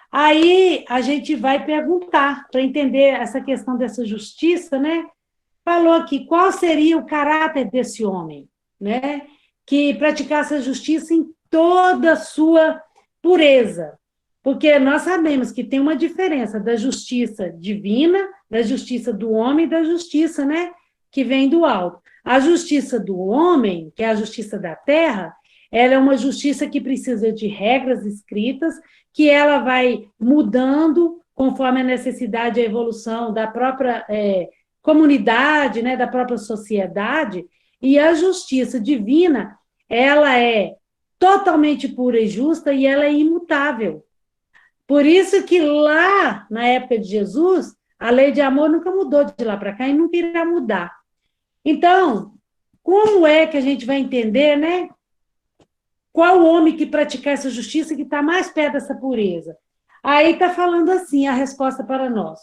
Aí a gente vai perguntar, para entender essa questão dessa justiça, né? Falou aqui, qual seria o caráter desse homem, né? Que praticasse a justiça em toda a sua pureza. Porque nós sabemos que tem uma diferença da justiça divina, da justiça do homem e da justiça, né, que vem do alto. A justiça do homem, que é a justiça da terra, ela é uma justiça que precisa de regras escritas, que ela vai mudando conforme a necessidade e a evolução da própria comunidade, né, da própria sociedade, e a justiça divina, ela é totalmente pura e justa e ela é imutável. Por isso que lá, na época de Jesus, a lei de amor nunca mudou de lá para cá e nunca irá mudar. Então, como é que a gente vai entender, né? Qual o homem que praticar essa justiça que está mais perto dessa pureza? Aí está falando assim a resposta para nós.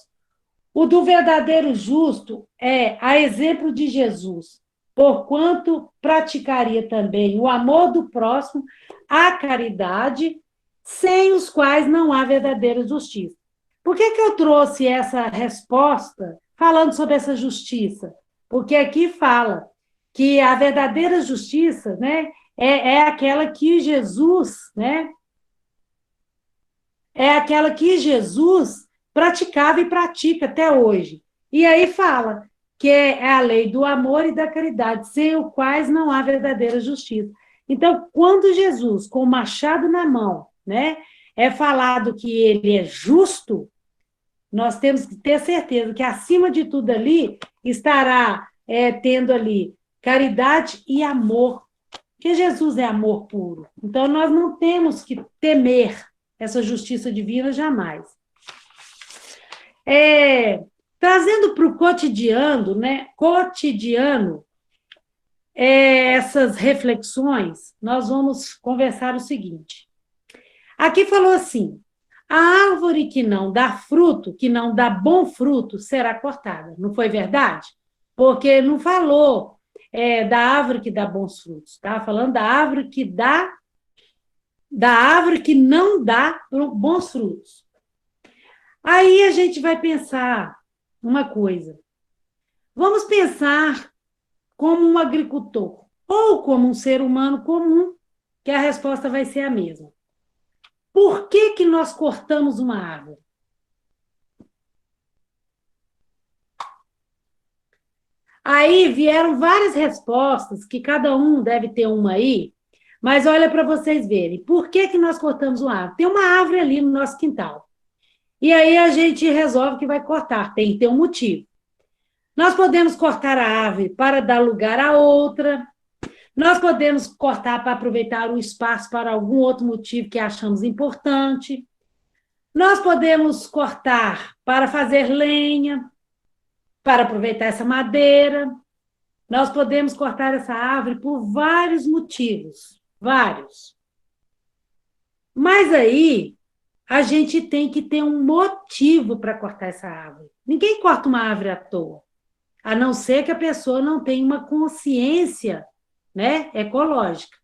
O do verdadeiro justo é a exemplo de Jesus, porquanto praticaria também o amor do próximo, a caridade, sem os quais não há verdadeira justiça. Por que eu trouxe essa resposta falando sobre essa justiça? Porque aqui fala que a verdadeira justiça, né, é aquela que Jesus, né, é aquela que Jesus praticava e pratica até hoje. E aí fala que é a lei do amor e da caridade, sem os quais não há verdadeira justiça. Então, quando Jesus, com o machado na mão, né, é falado que ele é justo, nós temos que ter certeza que, acima de tudo ali, estará tendo ali caridade e amor, porque Jesus é amor puro. Então, nós não temos que temer essa justiça divina jamais. Trazendo para o cotidiano, né, essas reflexões, nós vamos conversar o seguinte. Aqui falou assim, a árvore que não dá fruto, que não dá bom fruto, será cortada. Não foi verdade? Porque não falou da árvore que dá bons frutos, estava falando da árvore que não dá bons frutos. Aí a gente vai pensar uma coisa. Vamos pensar como um agricultor ou como um ser humano comum, que a resposta vai ser a mesma. Por que nós cortamos uma árvore? Aí vieram várias respostas, que cada um deve ter uma aí, mas olha para vocês verem. Por que nós cortamos uma árvore? Tem uma árvore ali no nosso quintal. E aí a gente resolve que vai cortar, tem que ter um motivo. Nós podemos cortar a árvore para dar lugar a outra, Nós podemos cortar para aproveitar o espaço para algum outro motivo que achamos importante. Nós podemos cortar para fazer lenha, para aproveitar essa madeira. Nós podemos cortar essa árvore por vários motivos, vários. Mas aí, a gente tem que ter um motivo para cortar essa árvore. Ninguém corta uma árvore à toa, a não ser que a pessoa não tenha uma consciência, né, ecológica.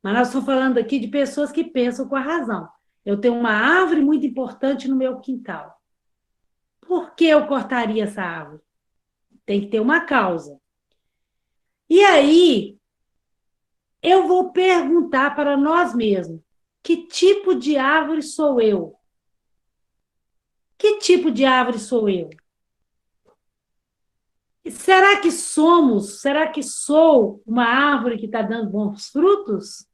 Mas nós estamos falando aqui de pessoas que pensam com a razão. Eu tenho uma árvore muito importante no meu quintal. Por que eu cortaria essa árvore? Tem que ter uma causa. E aí, eu vou perguntar para nós mesmos, que tipo de árvore sou eu? Que tipo de árvore sou eu? Será que sou uma árvore que está dando bons frutos?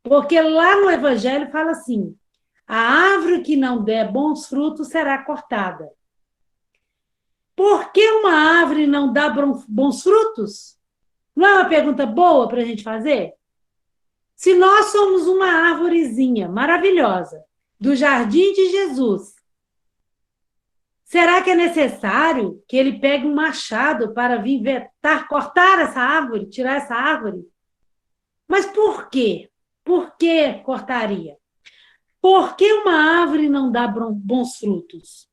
Porque lá no Evangelho fala assim, a árvore que não der bons frutos será cortada. Por que uma árvore não dá bons frutos? Não é uma pergunta boa para a gente fazer? Se nós somos uma árvorezinha maravilhosa do jardim de Jesus, será que é necessário que ele pegue um machado para vir cortar essa árvore, tirar essa árvore? Mas por quê? Por que cortaria? Por que uma árvore não dá bons frutos?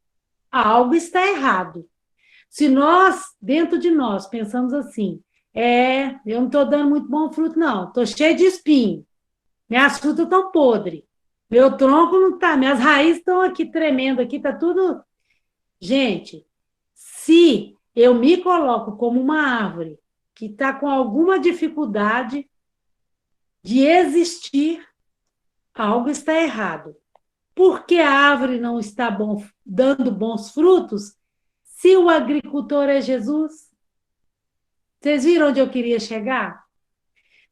Algo está errado. Se nós, dentro de nós, pensamos assim, eu não estou dando muito bom fruto, não, estou cheio de espinho, minhas frutas estão podres, meu tronco não está, minhas raízes estão aqui tremendo, aqui está tudo... Gente, se eu me coloco como uma árvore que está com alguma dificuldade de existir, algo está errado. Por que a árvore não está dando bons frutos se o agricultor é Jesus? Vocês viram onde eu queria chegar?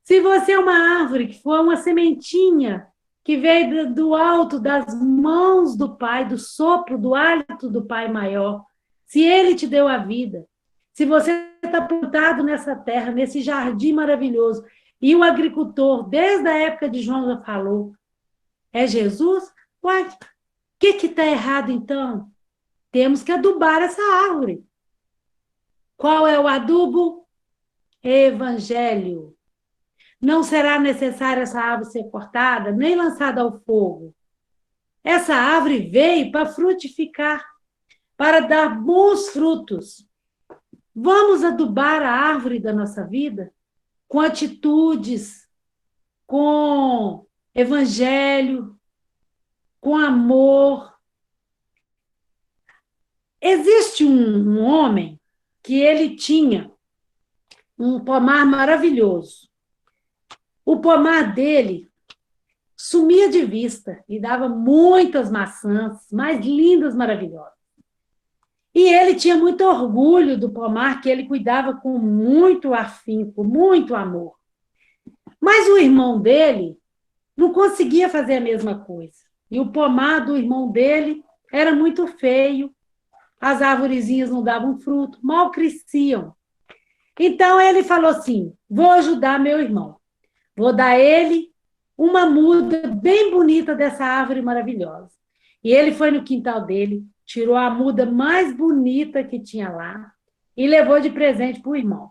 Se você é uma árvore que foi uma sementinha que veio do alto das mãos do Pai, do sopro, do hálito do Pai maior, se Ele te deu a vida, se você está plantado nessa terra, nesse jardim maravilhoso, e o agricultor, desde a época de João, já falou, é Jesus? Uai, o que está errado, então? Temos que adubar essa árvore. Qual é o adubo? Evangelho. Não será necessário essa árvore ser cortada, nem lançada ao fogo. Essa árvore veio para frutificar, para dar bons frutos. Vamos adubar a árvore da nossa vida com atitudes, com evangelho, com amor. Existe um homem que ele tinha um pomar maravilhoso. O pomar dele sumia de vista e dava muitas maçãs, mais lindas, maravilhosas. E ele tinha muito orgulho do pomar, que ele cuidava com muito afinco, muito amor. Mas o irmão dele não conseguia fazer a mesma coisa. E o pomar do irmão dele era muito feio, as arvorezinhas não davam fruto, mal cresciam. Então ele falou assim, vou ajudar meu irmão. Vou dar a ele uma muda bem bonita dessa árvore maravilhosa. E ele foi no quintal dele, tirou a muda mais bonita que tinha lá e levou de presente para o irmão.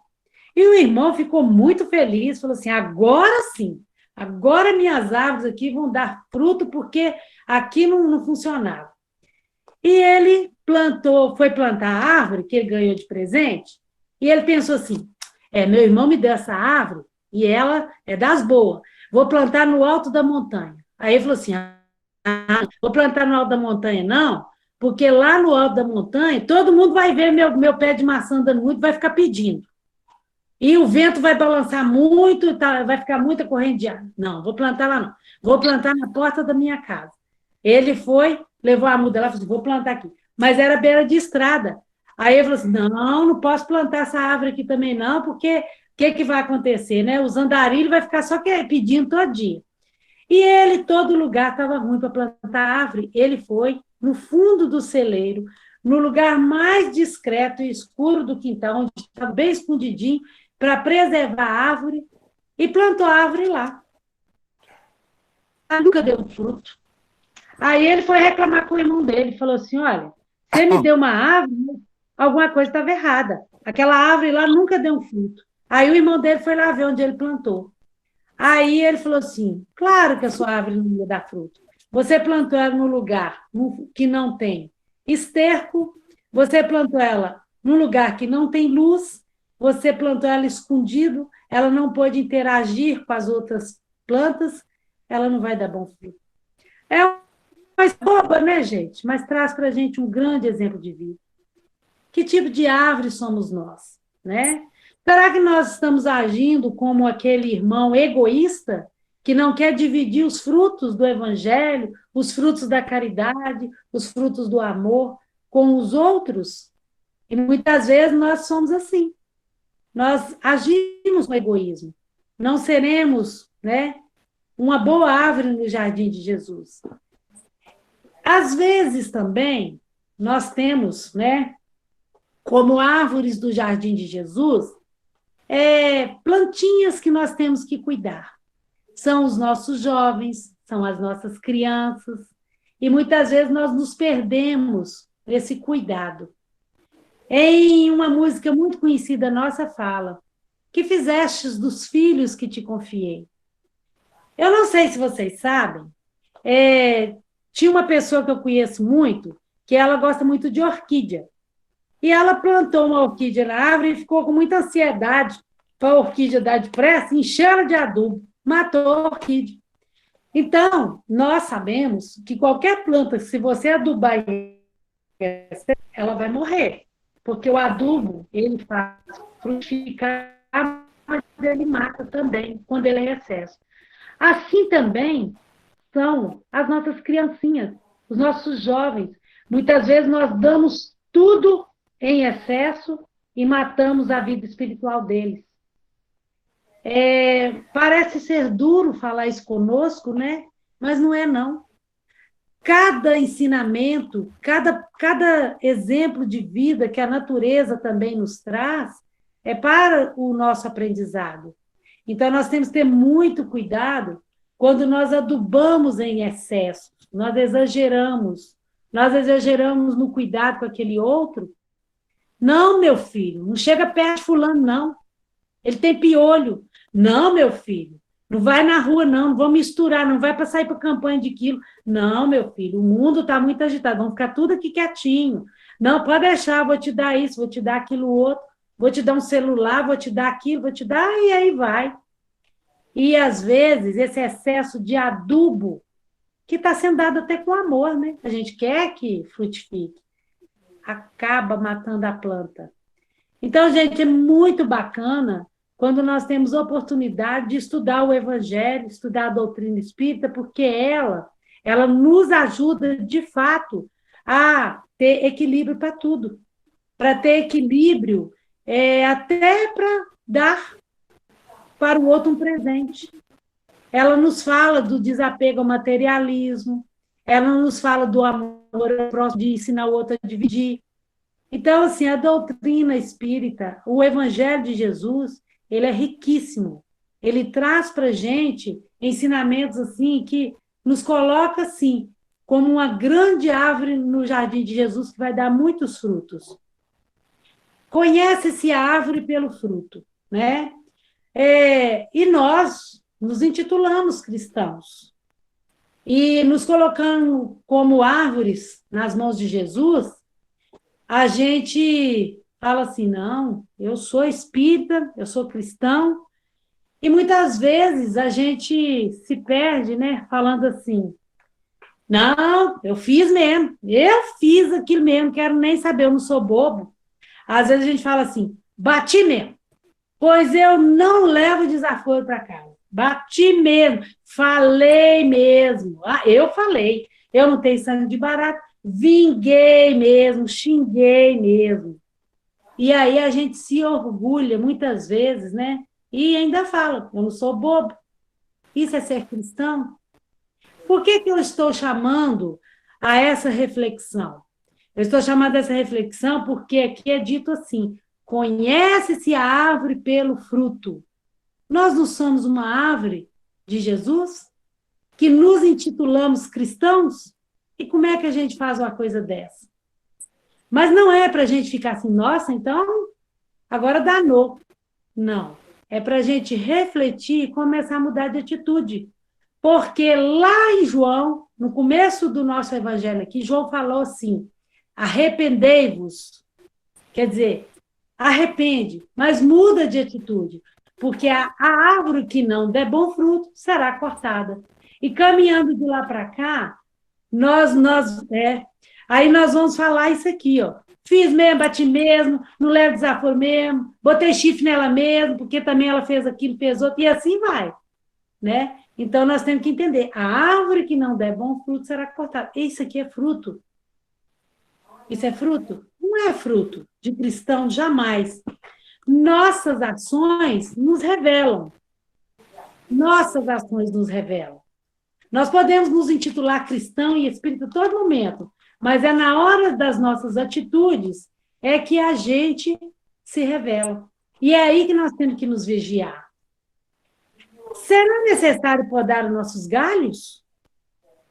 E o irmão ficou muito feliz, falou assim, agora sim, agora minhas árvores aqui vão dar fruto, porque aqui não funcionava. E ele foi plantar a árvore que ele ganhou de presente, e ele pensou assim, meu irmão me deu essa árvore, e ela é das boas. Vou plantar no alto da montanha. Aí ele falou assim, vou plantar no alto da montanha, não, porque lá no alto da montanha, todo mundo vai ver meu pé de maçã dando muito, vai ficar pedindo. E o vento vai balançar muito, vai ficar muita corrente de ar. Não, vou plantar lá não. Vou plantar na porta da minha casa. Ele foi, levou a muda lá e falou assim, vou plantar aqui. Mas era beira de estrada. Aí ele falou assim, não posso plantar essa árvore aqui também não, porque... O que vai acontecer, né? Os andarilhos vai ficar só pedindo todo dia. E ele, todo lugar estava ruim para plantar árvore. Ele foi no fundo do celeiro, no lugar mais discreto e escuro do quintal, onde estava bem escondidinho, para preservar a árvore. e plantou a árvore lá. Ela nunca deu fruto. Aí ele foi reclamar com o irmão dele, falou assim, olha, você me deu uma árvore, alguma coisa estava errada. Aquela árvore lá nunca deu um fruto. Aí o irmão dele foi lá ver onde ele plantou. Aí ele falou assim, claro que a sua árvore não ia dar fruto. Você plantou ela num lugar que não tem esterco, você plantou ela num lugar que não tem luz, você plantou ela escondido, ela não pode interagir com as outras plantas, ela não vai dar bom fruto. É uma boba, né, gente? Mas traz para a gente um grande exemplo de vida. Que tipo de árvore somos nós, né? Será que nós estamos agindo como aquele irmão egoísta que não quer dividir os frutos do evangelho, os frutos da caridade, os frutos do amor com os outros? E muitas vezes nós somos assim. Nós agimos com egoísmo. Não seremos, né, uma boa árvore no jardim de Jesus. Às vezes também nós temos, né, como árvores do jardim de Jesus, plantinhas que nós temos que cuidar. São os nossos jovens, são as nossas crianças, e muitas vezes nós nos perdemos nesse cuidado. Em uma música muito conhecida nossa fala, que fizestes dos filhos que te confiei. Eu não sei se vocês sabem, tinha uma pessoa que eu conheço muito, que ela gosta muito de orquídea. E ela plantou uma orquídea na árvore e ficou com muita ansiedade para a orquídea dar depressa, encheu ela de adubo, matou a orquídea. Então, nós sabemos que qualquer planta, se você adubar, ela vai morrer, porque o adubo, ele faz frutificar, mas ele mata também, quando ele é em excesso. Assim também são as nossas criancinhas, os nossos jovens. Muitas vezes nós damos tudo em excesso e matamos a vida espiritual deles. Parece ser duro falar isso conosco, né? Mas não é, não. Cada ensinamento, cada exemplo de vida que a natureza também nos traz é para o nosso aprendizado. Então, nós temos que ter muito cuidado quando nós adubamos em excesso, nós exageramos no cuidado com aquele outro. Não, meu filho, não chega perto de fulano, não. Ele tem piolho. Não, meu filho, não vai na rua, não vão misturar, não vai para sair para campanha de quilo. Não, meu filho, o mundo está muito agitado, vamos ficar tudo aqui quietinho. Não, pode deixar, vou te dar isso, vou te dar aquilo outro, vou te dar um celular, vou te dar aquilo, vou te dar, e aí vai. E, às vezes, esse excesso de adubo, que está sendo dado até com amor, né? A gente quer que frutifique, acaba matando a planta. Então, gente, é muito bacana quando nós temos a oportunidade de estudar o Evangelho, estudar a doutrina espírita, porque ela nos ajuda, de fato, a ter equilíbrio para tudo. Para ter equilíbrio, até para dar para o outro um presente. Ela nos fala do desapego ao materialismo, ela nos fala do amor ao próximo, de ensinar o outro a dividir. Então, assim, a doutrina espírita, o Evangelho de Jesus, ele é riquíssimo. Ele traz para a gente ensinamentos assim que nos coloca assim, como uma grande árvore no jardim de Jesus que vai dar muitos frutos. Conhece-se a árvore pelo fruto, né? E nós nos intitulamos cristãos. E nos colocando como árvores nas mãos de Jesus, a gente fala assim, não, eu sou espírita, eu sou cristão, e muitas vezes a gente se perde, né, falando assim, não, eu fiz aquilo mesmo, quero nem saber, eu não sou bobo. Às vezes a gente fala assim, bati mesmo, pois eu não levo desaforo para casa, bati mesmo, falei mesmo, eu falei, eu não tenho sangue de barata, vinguei mesmo, xinguei mesmo. E aí a gente se orgulha muitas vezes, né? E ainda fala, eu não sou bobo. Isso é ser cristão? Por que eu estou chamando a essa reflexão? Eu estou chamando essa reflexão porque aqui é dito assim, conhece-se a árvore pelo fruto. Nós não somos uma árvore de Jesus? Que nos intitulamos cristãos? E como é que a gente faz uma coisa dessa? Mas não é para a gente ficar assim, nossa, então agora danou. Não. É para a gente refletir e começar a mudar de atitude. Porque lá em João, no começo do nosso evangelho aqui, João falou assim: arrependei-vos. Quer dizer, arrepende, mas muda de atitude. Porque a árvore que não der bom fruto será cortada. E caminhando de lá para cá, aí nós vamos falar isso aqui, ó. Fiz mesmo, bati mesmo, não levo desaforo mesmo, botei chifre nela mesmo, porque também ela fez aquilo, fez outro, e assim vai, né? Então, nós temos que entender, a árvore que não der bom fruto será cortada. Isso aqui é fruto. Isso é fruto? Não é fruto de cristão, jamais. Nossas ações nos revelam. Nossas ações nos revelam. Nós podemos nos intitular cristão e espírita a todo momento, mas é na hora das nossas atitudes é que a gente se revela. E é aí que nós temos que nos vigiar. Será necessário podar os nossos galhos?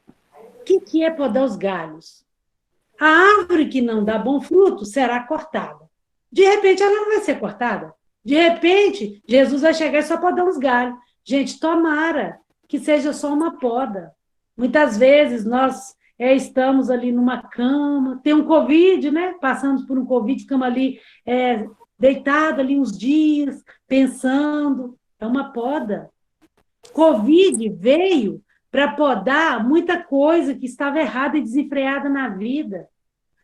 O que é podar os galhos? A árvore que não dá bom fruto será cortada. De repente, ela não vai ser cortada. De repente, Jesus vai chegar e só podar os galhos. Gente, tomara que seja só uma poda. Muitas vezes nós estamos ali numa cama, tem um Covid, né? Passamos por um Covid, ficamos ali deitados ali uns dias, pensando. É uma poda. Covid veio para podar muita coisa que estava errada e desenfreada na vida.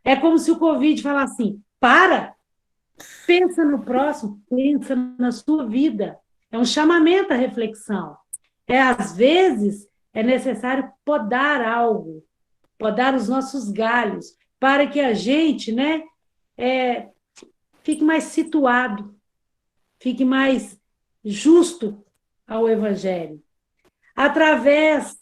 É como se o Covid falasse assim, para, pensa no próximo, pensa na sua vida. É um chamamento à reflexão. Às vezes, é necessário podar algo, podar os nossos galhos, para que a gente, né, fique mais situado, fique mais justo ao Evangelho. Através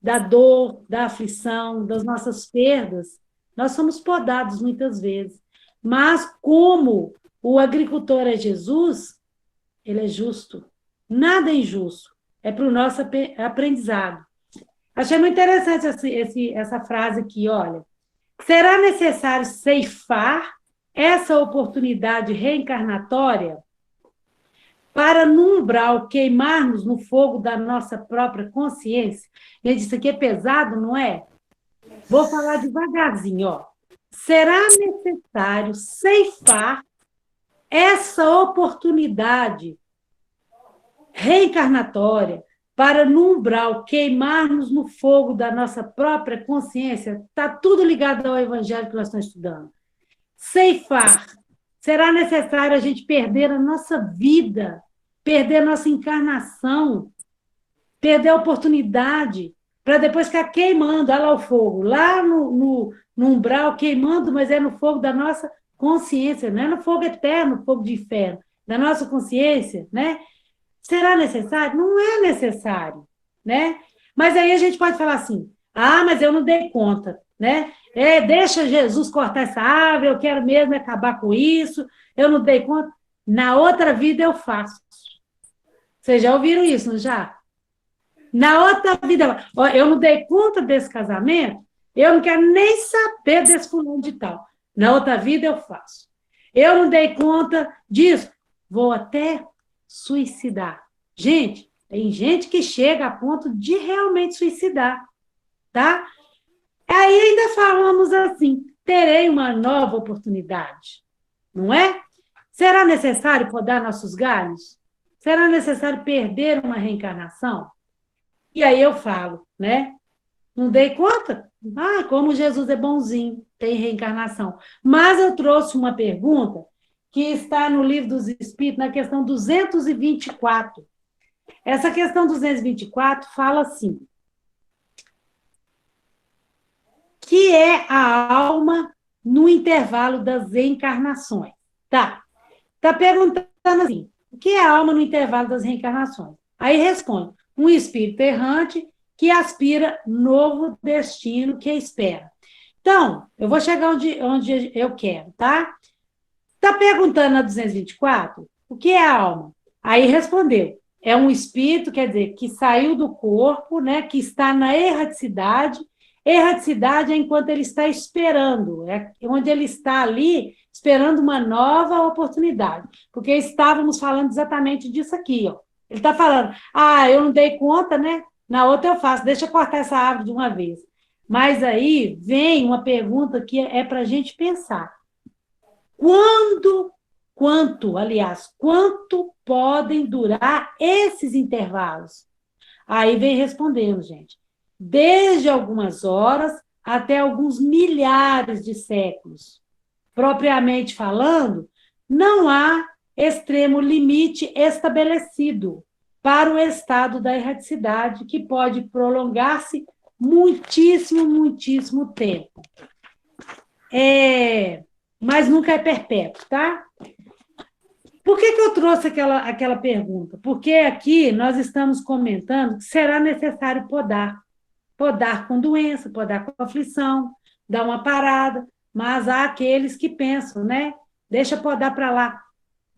da dor, da aflição, das nossas perdas, nós somos podados muitas vezes. Mas como o agricultor é Jesus, ele é justo. Nada é injusto. É para o nosso aprendizado. Achei muito interessante essa frase aqui, olha. Será necessário ceifar essa oportunidade reencarnatória para, no umbral, queimarmos no fogo da nossa própria consciência? Gente, isso aqui é pesado, não é? Vou falar devagarzinho, ó. Será necessário ceifar essa oportunidade reencarnatória para, no umbral, queimarmos no fogo da nossa própria consciência? Está tudo ligado ao evangelho que nós estamos estudando. Ceifar. Será necessário a gente perder a nossa vida, perder a nossa encarnação, perder a oportunidade, para depois ficar queimando, olha lá o fogo, lá no umbral, queimando, mas é no fogo da nossa consciência, não é no fogo eterno, fogo de inferno, da nossa consciência, né? Será necessário? Não é necessário, né? Mas aí a gente pode falar assim, mas eu não dei conta, né? Deixa Jesus cortar essa árvore, eu quero mesmo acabar com isso, eu não dei conta. Na outra vida eu faço. Vocês já ouviram isso, não já? Na outra vida, eu não dei conta desse casamento, eu não quero nem saber desse fulano de tal. Na outra vida eu faço. Eu não dei conta disso, vou até suicidar. Gente, tem gente que chega a ponto de realmente suicidar, tá? Aí ainda falamos assim, terei uma nova oportunidade, não é? Será necessário podar nossos galhos? Será necessário perder uma reencarnação? E aí eu falo, né? Não dei conta? Como Jesus é bonzinho, tem reencarnação. Mas eu trouxe uma pergunta que está no Livro dos Espíritos, na questão 224. Essa questão 224 fala assim, que é a alma no intervalo das reencarnações. Tá perguntando assim, o que é a alma no intervalo das reencarnações? Aí responde, um espírito errante que aspira novo destino que espera. Então, eu vou chegar onde eu quero, tá? Está perguntando a 224, o que é a alma? Aí respondeu, é um espírito, quer dizer, que saiu do corpo, né, que está na erraticidade. Erraticidade é enquanto ele está esperando, é onde ele está ali esperando uma nova oportunidade. Porque estávamos falando exatamente disso aqui, ó. Ele está falando, eu não dei conta, né? Na outra eu faço, deixa eu cortar essa árvore de uma vez. Mas aí vem uma pergunta que é para a gente pensar. Quanto podem durar esses intervalos? Aí vem respondendo, gente. Desde algumas horas até alguns milhares de séculos. Propriamente falando, não há extremo limite estabelecido para o estado da erraticidade, que pode prolongar-se muitíssimo, muitíssimo tempo. Mas nunca é perpétuo, tá? Por que eu trouxe aquela pergunta? Porque aqui nós estamos comentando que será necessário podar. Podar com doença, podar com aflição, dar uma parada, mas há aqueles que pensam, né? Deixa podar para lá.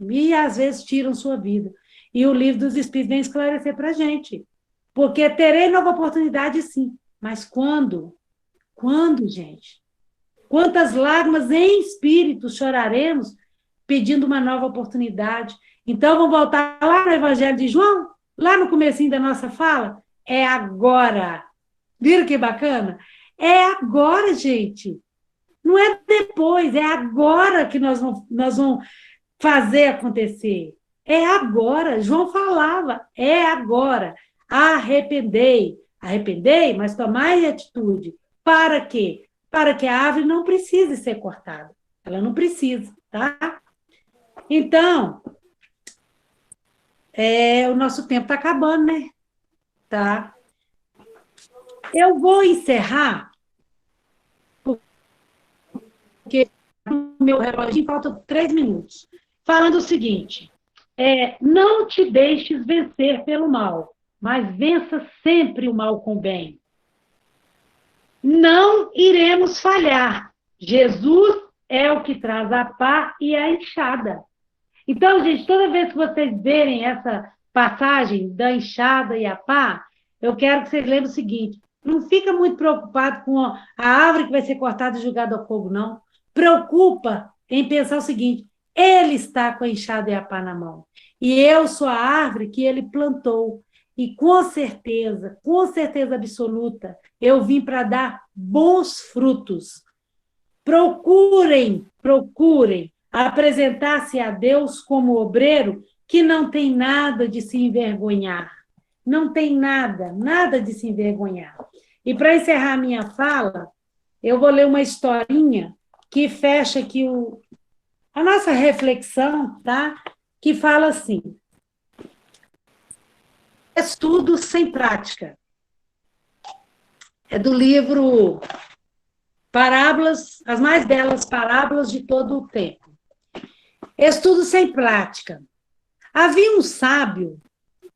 E às vezes tiram sua vida. E o livro dos Espíritos vem esclarecer para a gente. Porque terei nova oportunidade, sim. Mas quando? Quando, gente? Quantas lágrimas em espírito choraremos pedindo uma nova oportunidade? Então, vamos voltar lá no Evangelho de João? Lá no comecinho da nossa fala? É agora. Viram que bacana? É agora, gente. Não é depois, é agora que nós vamos fazer acontecer. É agora. João falava, é agora. Arrependei, mas tomai atitude. Para quê? Para que a árvore não precise ser cortada. Ela não precisa, tá? Então, o nosso tempo está acabando, né? Tá? Eu vou encerrar, porque no meu relógio falta 3 minutos, falando o seguinte: não te deixes vencer pelo mal, mas vença sempre o mal com o bem. Não iremos falhar. Jesus é o que traz a pá e a enxada. Então, gente, toda vez que vocês verem essa passagem da enxada e a pá, eu quero que vocês lembrem o seguinte: não fica muito preocupado com a árvore que vai ser cortada e jogada ao fogo, não. Preocupa em pensar o seguinte: ele está com a enxada e a pá na mão. E eu sou a árvore que ele plantou. E com certeza absoluta, eu vim para dar bons frutos. Procurem apresentar-se a Deus como obreiro que não tem nada de se envergonhar. Não tem nada de se envergonhar. E para encerrar minha fala, eu vou ler uma historinha que fecha aqui a nossa reflexão, tá? Que fala assim: estudo sem prática. É do livro Parábolas, as mais belas parábolas de todo o tempo. Estudo sem prática. Havia um sábio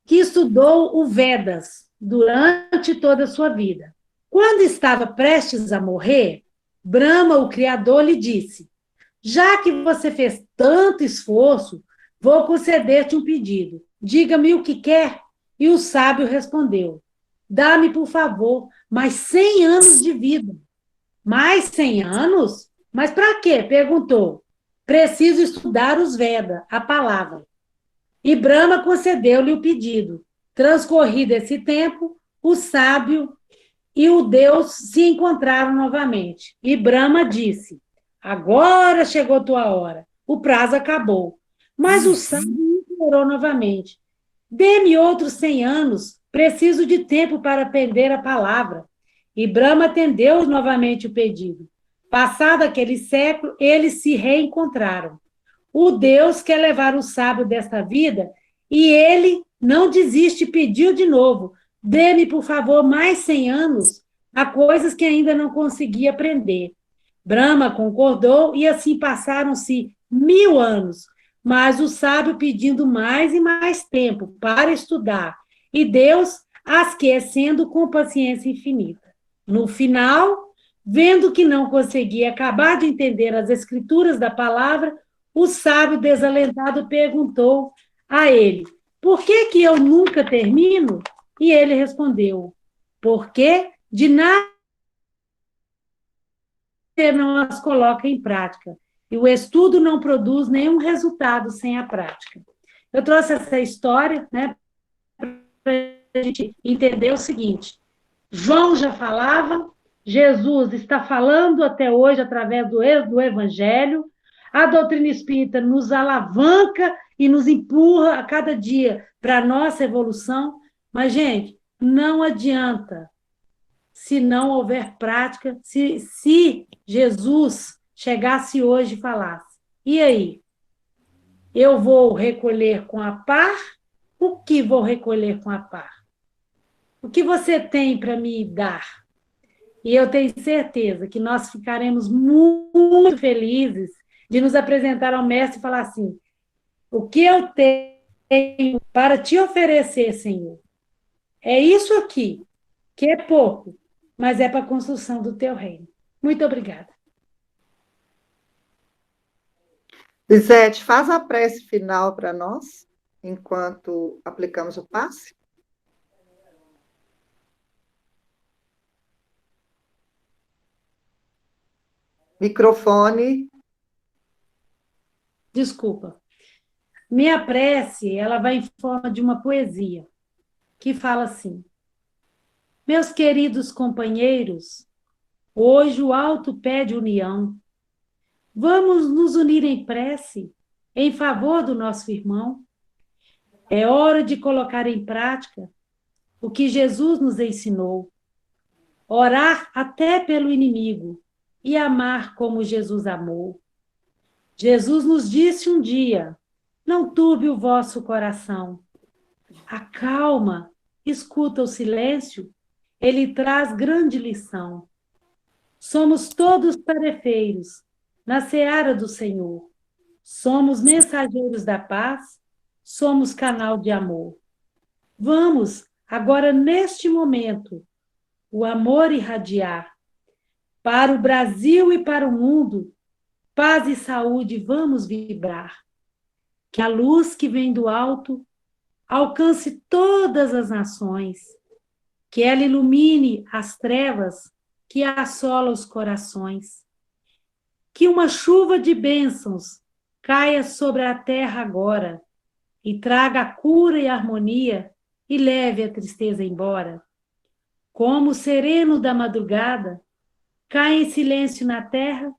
que estudou o Vedas durante toda a sua vida. Quando estava prestes a morrer, Brahma, o Criador, lhe disse: já que você fez tanto esforço, vou conceder-te um pedido. Diga-me o que quer. E o sábio respondeu: dá-me, por favor, mais 100 anos de vida. Mais 100 anos? Mas para quê? Perguntou. Preciso estudar os Vedas, a palavra. E Brahma concedeu-lhe o pedido. Transcorrido esse tempo, o sábio e o Deus se encontraram novamente. E Brahma disse: agora chegou tua hora. O prazo acabou. Mas o sábio implorou novamente: dê-me outros 100 anos. Preciso de tempo para aprender a palavra. E Brahma atendeu novamente o pedido. Passado aquele século, eles se reencontraram. O Deus quer levar o sábio desta vida e ele não desiste e pediu de novo: dê-me, por favor, mais 100 anos a coisas que ainda não consegui aprender. Brahma concordou e assim passaram-se 1000 anos, mas o sábio pedindo mais e mais tempo para estudar, e Deus asquecendo com paciência infinita. No final, vendo que não conseguia acabar de entender as escrituras da palavra, o sábio desalentado perguntou a ele: por que que eu nunca termino? E ele respondeu, porque de nada você não as coloca em prática. E o estudo não produz nenhum resultado sem a prática. Eu trouxe essa história, né, para a gente entender o seguinte: João já falava, Jesus está falando até hoje através do Evangelho, a doutrina espírita nos alavanca e nos empurra a cada dia para a nossa evolução, mas, gente, não adianta se não houver prática, se Jesus chegasse hoje e falasse, e aí? Eu vou recolher com a par? O que vou recolher com a par? O que você tem para me dar? E eu tenho certeza que nós ficaremos muito felizes de nos apresentar ao Mestre e falar assim, o que eu tenho para te oferecer, Senhor, é isso aqui, que é pouco, mas é para a construção do teu reino. Muito obrigada. Lisete, faz a prece final para nós, enquanto aplicamos o passe. Microfone. Desculpa. Minha prece, ela vai em forma de uma poesia, que fala assim, meus queridos companheiros, hoje o alto pede união. Vamos nos unir em prece, em favor do nosso irmão. É hora de colocar em prática o que Jesus nos ensinou. Orar até pelo inimigo e amar como Jesus amou. Jesus nos disse um dia, não turbe o vosso coração. Acalma, escuta o silêncio, ele traz grande lição. Somos todos tarefeiros na seara do Senhor. Somos mensageiros da paz, somos canal de amor. Vamos, agora neste momento, o amor irradiar. Para o Brasil e para o mundo, paz e saúde vamos vibrar. Que a luz que vem do alto alcance todas as nações. Que ela ilumine as trevas que assolam os corações. Que uma chuva de bênçãos caia sobre a terra agora e traga a cura e a harmonia e leve a tristeza embora. Como o sereno da madrugada, cai em silêncio na terra,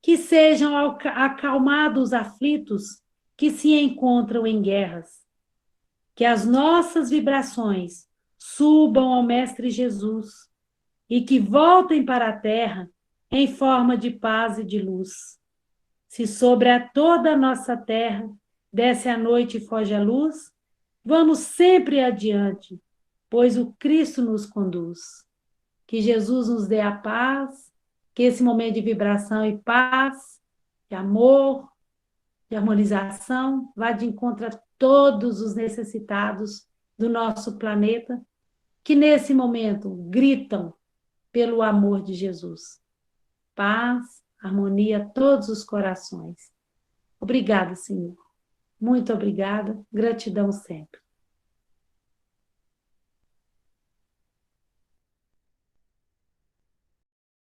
que sejam acalmados os aflitos que se encontram em guerras. Que as nossas vibrações subam ao Mestre Jesus e que voltem para a terra em forma de paz e de luz. Se sobre a toda a nossa terra desce a noite e foge a luz, vamos sempre adiante, pois o Cristo nos conduz. Que Jesus nos dê a paz, que esse momento de vibração e paz, de amor, de harmonização, vá de encontro a todos os necessitados do nosso planeta, que nesse momento gritam pelo amor de Jesus. Paz, harmonia a todos os corações. Obrigada, Senhor. Muito obrigada. Gratidão sempre.